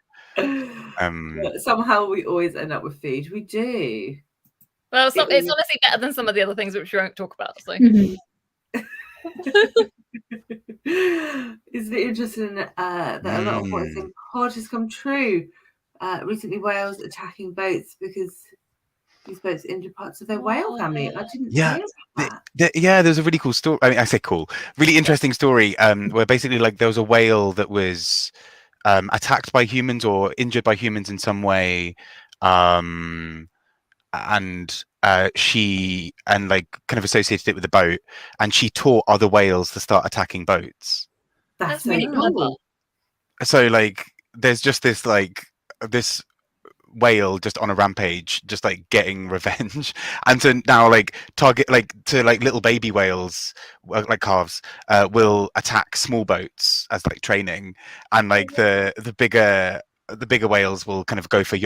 Somehow we always end up with food. We do. Well, it's honestly better than some of the other things which we won't talk about. So. Isn't it interesting that a lot of what's in pod has come true? Recently, whales attacking boats because these boats injured parts of their whale family. I didn't know that. There's a really cool story. I mean, I say cool, really interesting story. Where basically, like, there was a whale that was attacked by humans or injured by humans in some way, and she and like kind of associated it with the boat, and she taught other whales to start attacking boats. That's really so clever. cool. So like there's just this whale just on a rampage, just like getting revenge, and to now like target like to like little baby whales like calves will attack small boats as like training, and like the bigger whales will kind of go for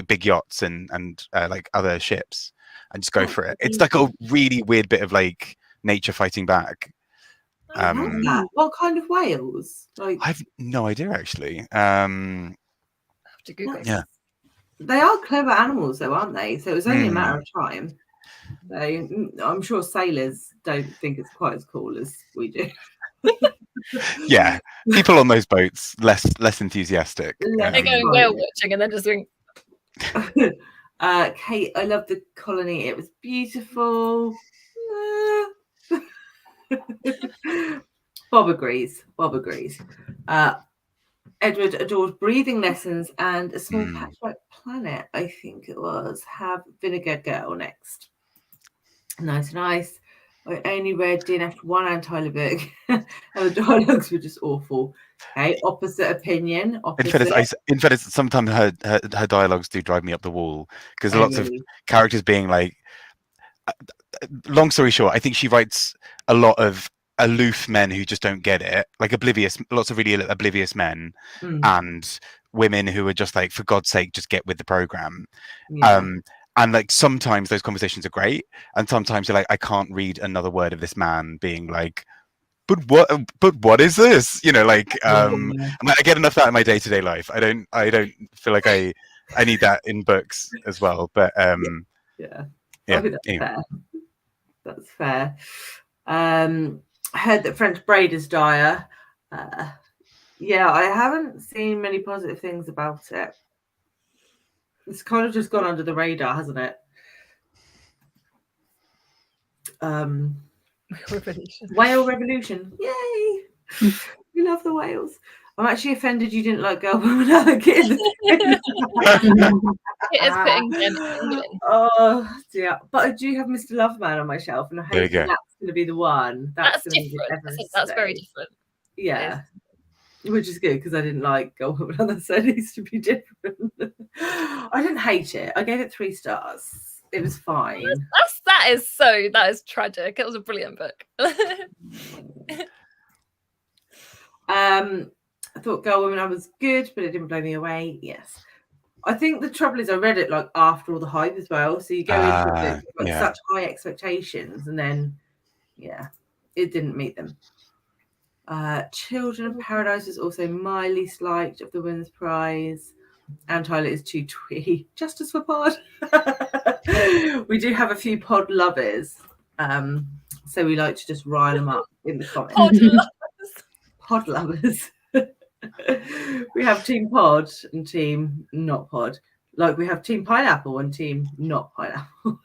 big yachts and like other ships and just go That's for it. It's like a really weird bit of like nature fighting back. I love that. What kind of whales? Like, I've no idea actually. I have to Google. Yeah. they are clever animals, though, aren't they? So it was only a matter Mm. of time. I'm sure sailors don't think it's quite as cool as we do. Yeah, people on those boats less enthusiastic. Less They're going whale watching and then just think, Kate, I love the colony. It was beautiful. Bob agrees. Edward adored breathing lessons and a small patchwork planet, I think it was. Have Vinegar Girl next. Nice. I only read DNF 1 and Tyler book, and the dialogues were just awful. Okay, opposite opinion. In fairness, sometimes her dialogues do drive me up the wall because lots of characters being like. Long story short, I think she writes a lot of aloof men who just don't get it, like lots of really oblivious men, and women who are just like, for God's sake, just get with the program. And like sometimes those conversations are great, and sometimes you're like, I can't read another word of this man being like, but what is this? You know, like I get enough of that in my day-to-day life. I don't feel like I need that in books as well. But I think that's fair. That's fair. I heard that French braid is dire. Yeah, I haven't seen many positive things about it. It's kind of just gone under the radar, hasn't it? Whale Revolution. Yay! We love the whales. I'm actually offended you didn't like Girl, Woman, Alligator. it is putting them in England. Oh dear. But I do have Mr. Loveman on my shelf, and I hope that's going to be the one. That's different. That's very different. Yeah. Which is good because I didn't like Girl, Woman, Alligator, so it needs to be different. I didn't hate it. I gave it 3 stars. It was fine. That is tragic. It was a brilliant book. I thought Girl, Woman, I was good, but it didn't blow me away. Yes. I think the trouble is I read it like after all the hype as well. So you go into it with such high expectations, and then it didn't meet them. Children of Paradise was also my least liked of the Women's Prize. And Tyler is too twee. Justice for Pod. We do have a few pod lovers. So we like to just rile them up in the comments. Pod lovers. We have Team Pod and Team Not Pod. Like we have Team Pineapple and Team Not Pineapple.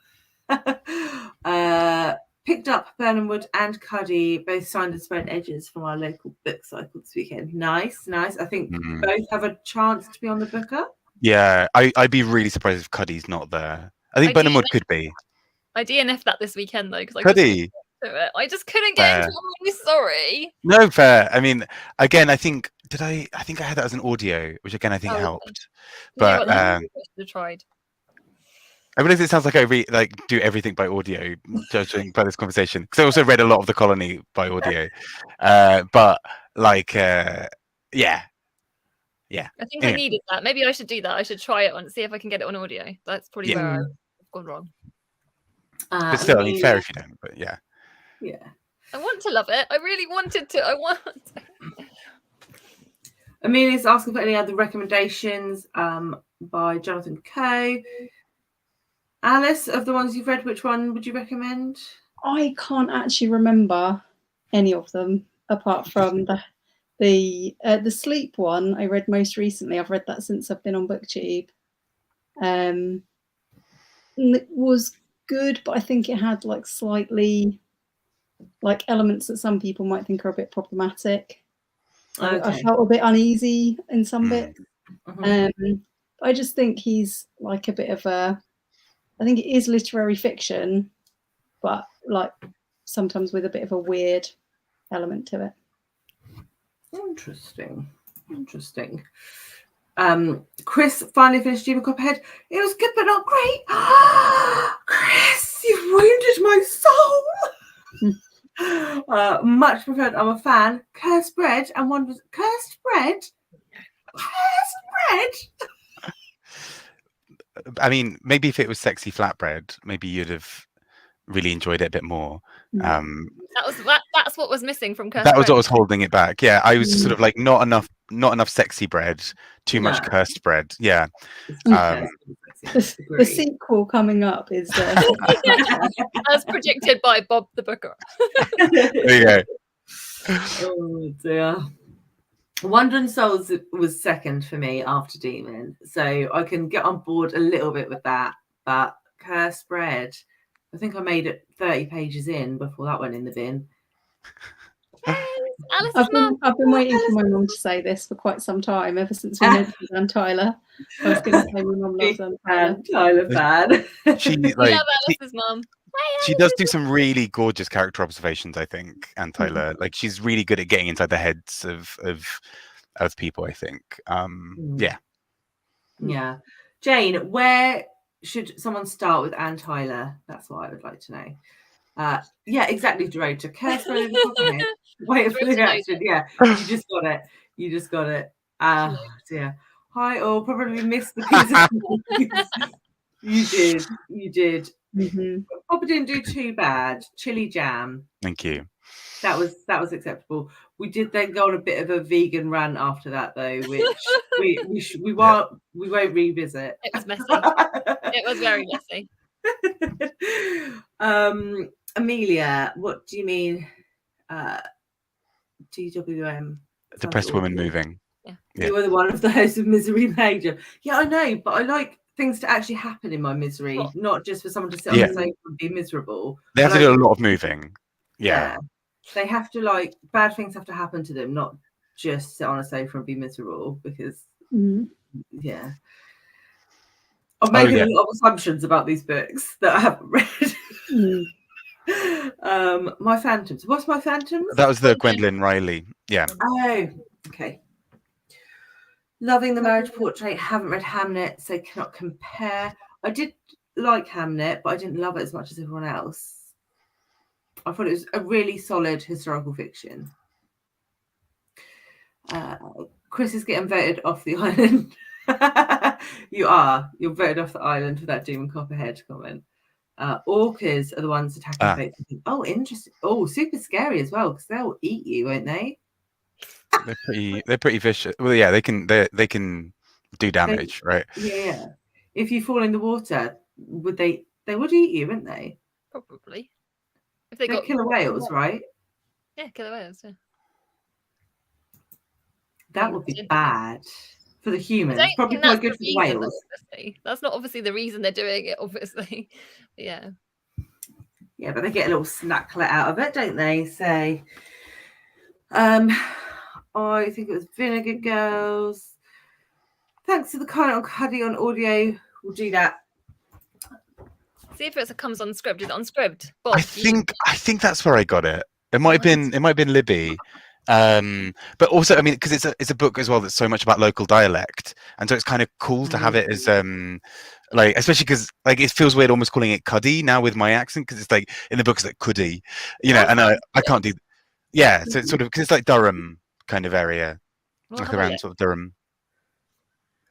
Picked up Burnhamwood and Cuddy, both signed and spread edges from our local book cycle this weekend. Nice. I think both have a chance to be on the Booker. Yeah, I'd be really surprised if Cuddy's not there. I think Burnhamwood could be. I DNF'd that this weekend though because I just couldn't get into it. I'm really sorry. No, fair. I mean, again, I think I had that as an audio, which again I think helped. But I should have tried. I realize it sounds like I do everything by audio, judging by this conversation. Because I also read a lot of The Colony by audio. But like, yeah. I think I needed that. Maybe I should do that. I should try it and see if I can get it on audio. That's probably where I've gone wrong. But still, I mean, fair if you don't. But yeah. Yeah. I want to love it. I really wanted to. Amelia's asking for any other recommendations by Jonathan Coe. Alice, of the ones you've read, which one would you recommend? I can't actually remember any of them apart from the Sleep one I read most recently. I've read that since I've been on BookTube. It was good, but I think it had like slightly like elements that some people might think are a bit problematic. I felt a bit uneasy in some bits. I just think he's like a bit of a. I think it is literary fiction, but like sometimes with a bit of a weird element to it. Interesting. Chris finally finished Demon Copperhead. It was good but not great. Chris, you've wounded my soul. Much preferred. I'm a fan. Cursed bread, and one was cursed bread. I mean, maybe if it was sexy flatbread, maybe you'd have really enjoyed it a bit more. That's what was missing from Cursed That was Bread. what was holding it back. Yeah, I was sort of like not enough sexy bread, too much cursed bread. Yeah. The sequel coming up is as predicted by Bob the Bookerer. There you go. Oh dear. Wandering Souls was second for me after Demon, so I can get on board a little bit with that. But Cursed Bread, I think I made it 30 pages in before that went in the bin. Alice's mum. I've been waiting for my mum to say this for quite some time, ever since we mentioned Anne Tyler. I was going to say my mum loves Anne Tyler. Anne Tyler fan. She We like love Alice's mum. she does do some really gorgeous character observations, I think, Anne Tyler. Like she's really good at getting inside the heads of people, I think. Yeah. Jane, where should someone start with Anne Tyler? That's what I would like to know. Yeah, exactly, Dorota. Cursed Bread and Copperhead. Wait for the reaction. Yeah, you just got it. Ah, dear. Hi all, probably missed the pizza. You did. Probably didn't do too bad. Chili jam. Thank you. That was acceptable. We did then go on a bit of a vegan rant after that, though, which we won't revisit. It was messy. It was very messy. Amelia, what do you mean? DWM. Depressed woman moving. Yeah. You were the one of the hosts of Misery Major. Yeah, I know, but I like things to actually happen in my misery, not just for someone to sit on the sofa and be miserable. They have to do a lot of moving. Yeah. They have to bad things have to happen to them, not just sit on a sofa and be miserable, because I'm making a lot of assumptions about these books that I haven't read. My Phantoms. What's My Phantoms? That was the Gwendolyn Riley. Yeah. Oh, okay. Loving the Marriage Portrait. Haven't read Hamnet, so cannot compare. I did like Hamnet, but I didn't love it as much as everyone else. I thought it was a really solid historical fiction. Chris is getting voted off the island. You're voted off the island for that Demon Copperhead comment. Orcas are the ones attacking folks. Oh, interesting. Oh, super scary as well, because they'll eat you, won't they? They're pretty vicious. Well, yeah, they can do damage, right? Yeah. If you fall in the water, they would eat you, wouldn't they? Probably. If they got killer whales, right? Yeah, killer whales. Yeah. That would be bad for the humans. Probably quite good for the whales. That's not obviously the reason they're doing it, obviously. Yeah. Yeah, but they get a little snacklet out of it, don't they? So, I think it was Vinegar Girls. Thanks to the comment on Cuddy on audio. We'll do that. See if it comes on script. Is it on script? Bob, I think that's where I got it. It might have been Libby. But also, I mean, because it's a book as well that's so much about local dialect, and so it's kind of cool to have it as like, especially because like it feels weird almost calling it Cuddy now with my accent, because it's like in the book it's like Cuddy, you know, and I can't do. Yeah, so it's sort of because it's like Durham kind of area, like around sort of Durham.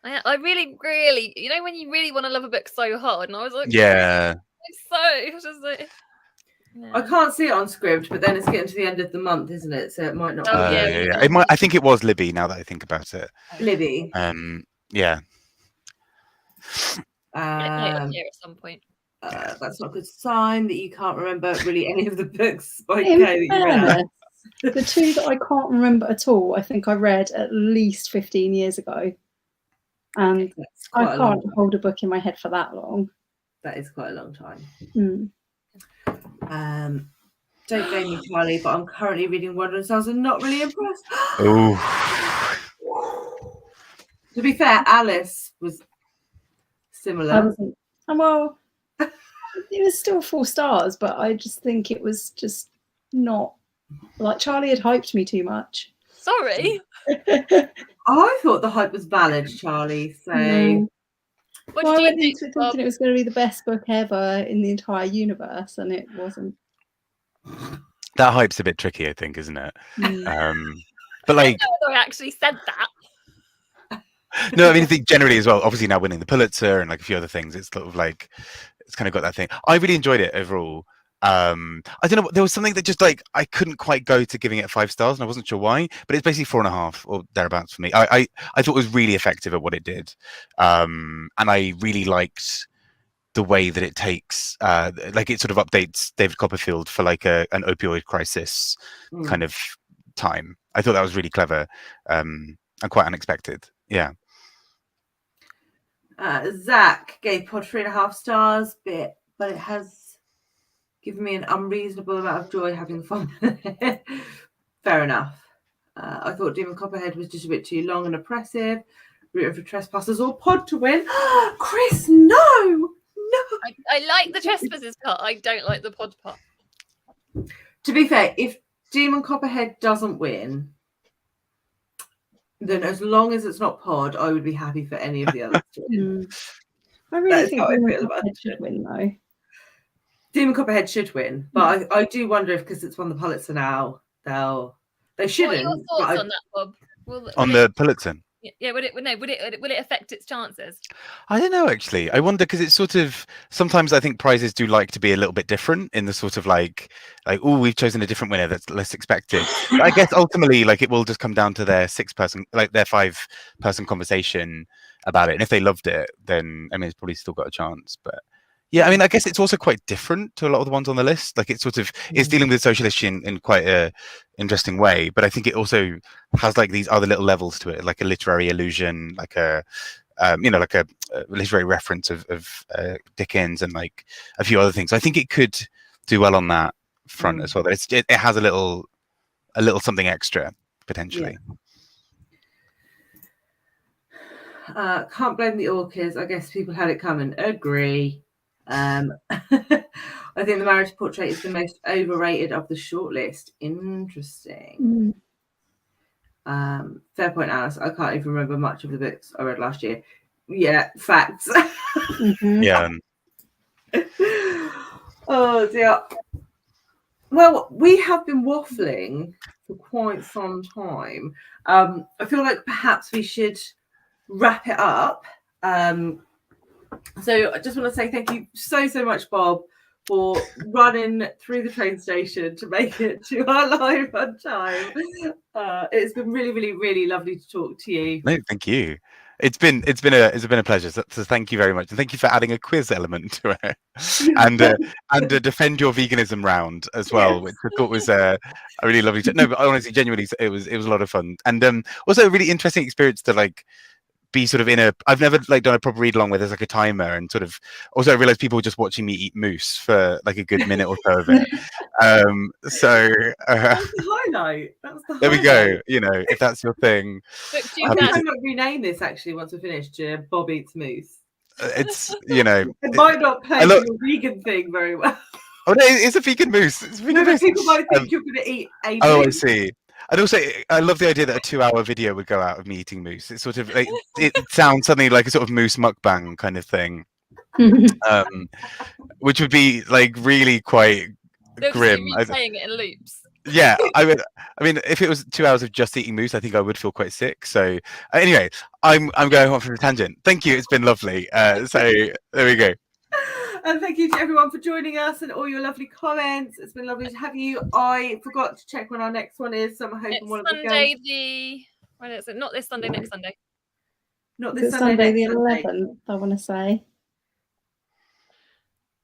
I really, you know, when you really want to love a book so hard, and I was like, it's just like. Yeah. I can't see it on script, but then it's getting to the end of the month, isn't it? So it might not. It might. I think it was Libby. Now that I think about it, Libby. Yeah. Here at some point. That's not a good sign that you can't remember really any of the books by Kay that you read. The two that I can't remember at all, I think I read at least 15 years ago, and I can't hold a book in my head for that long. That is quite a long time. Don't blame me, Charlie, but I'm currently reading Wandering Souls and not really impressed. Oh. To be fair, Alice was similar. I wasn't. Well, it was still 4 stars, but I just think it was just not like Charlie had hyped me too much. Sorry. I thought the hype was valid, Charlie. So No. What Well, I did you went think, into it Bob? thinking it was going to be the best book ever in the entire universe, and it wasn't. That hype's a bit tricky, I think, isn't it? But I like, don't know whether I actually said that. no, I mean, I think generally as well. Obviously, now winning the Pulitzer and like a few other things, it's sort of like it's kind of got that thing. I really enjoyed it overall. I don't know. There was something that just like I couldn't quite go to giving it 5 stars, and I wasn't sure why. But it's basically 4.5 or thereabouts for me. I thought it was really effective at what it did, and I really liked the way that it takes, like it sort of updates David Copperfield for like an opioid crisis kind of time. I thought that was really clever and quite unexpected. Yeah. Zach gave Pod 3.5 stars, but it has given me an unreasonable amount of joy having fun. Fair enough. I thought Demon Copperhead was just a bit too long and oppressive. Rooting for Trespassers or Pod to win. Chris, no! I like the Trespassers part. I don't like the Pod part. To be fair, if Demon Copperhead doesn't win, then as long as it's not Pod, I would be happy for any of the others to win. I really That's think how I Demon feel about Copperhead should it. win, though. Demon Copperhead should win, but I do wonder if because it's won the Pulitzer now, they shouldn't. What are your thoughts on that, Bob? On the Pulitzer? Yeah, would it affect its chances? I don't know, actually. I wonder because it's sort of sometimes I think prizes do like to be a little bit different in the sort of like oh, we've chosen a different winner that's less expected. But I guess ultimately like it will just come down to their 5-person conversation about it, and if they loved it, then I mean it's probably still got a chance. But yeah, I mean I guess it's also quite different to a lot of the ones on the list. Like it's sort of it's dealing with social issue in quite a interesting way, but I think it also has like these other little levels to it, like a literary allusion, like a like a literary reference of Dickens and like a few other things. I think it could do well on that front as well. It has a little something extra potentially. Yeah. Can't blame the orcas. I guess people had it coming. Agree. I think the Marriage Portrait is the most overrated of the shortlist. Interesting. Fair point, Alice. I can't even remember much of the books I read last year. Yeah, facts. Yeah. Oh dear. Well, we have been waffling for quite some time. I feel like perhaps we should wrap it up. So I just want to say thank you so much, Bob, for running through the train station to make it to our live on time. It's been really, really, really lovely to talk to you. No, thank you. It's been a pleasure. So thank you very much, and thank you for adding a quiz element to it, and a defend your veganism round as well, Yes. which I thought was a really lovely. No, but honestly, genuinely, it was a lot of fun, and also a really interesting experience to like be sort of in a. I've never like done a proper read along where there's like a timer, and sort of also I realized people were just watching me eat moose for like a good minute or so of it. So That's the highlight. That's the there we highlight. go. You know, if that's your thing. I think I might rename this actually once we're finished to Bob Eats Moose. It's it might not play your vegan thing very well. Oh no, it's a vegan moose. It's a vegan moose. People might think you're going to eat a moose. Oh, I see. And also, I love the idea that a 2-hour video would go out of me eating moose. It's sort of like, it sounds suddenly like a sort of moose mukbang kind of thing, which would be like really quite grim. Saying it in loops. Yeah, I mean, if it was 2 hours of just eating moose, I think I would feel quite sick. So anyway, I'm going off on a tangent. Thank you. It's been lovely. So there we go. And thank you to everyone for joining us and all your lovely comments. It's been lovely to have you. I forgot to check when our next one is, so I'm hoping it's one of Sunday the when is it? Not this Sunday, next Sunday. Not this Sunday the Sunday. 11th, I want to say.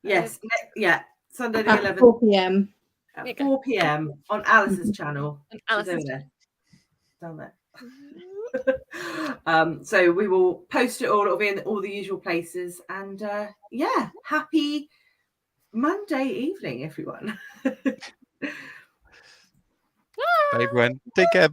Yes, yeah, Sunday the 11th. 4 p.m. At 4 p.m. on Alice's channel. And Alice's down there. So we will post it all. It'll be in all the usual places. And yeah, happy Monday evening, everyone. Bye, everyone. Take care.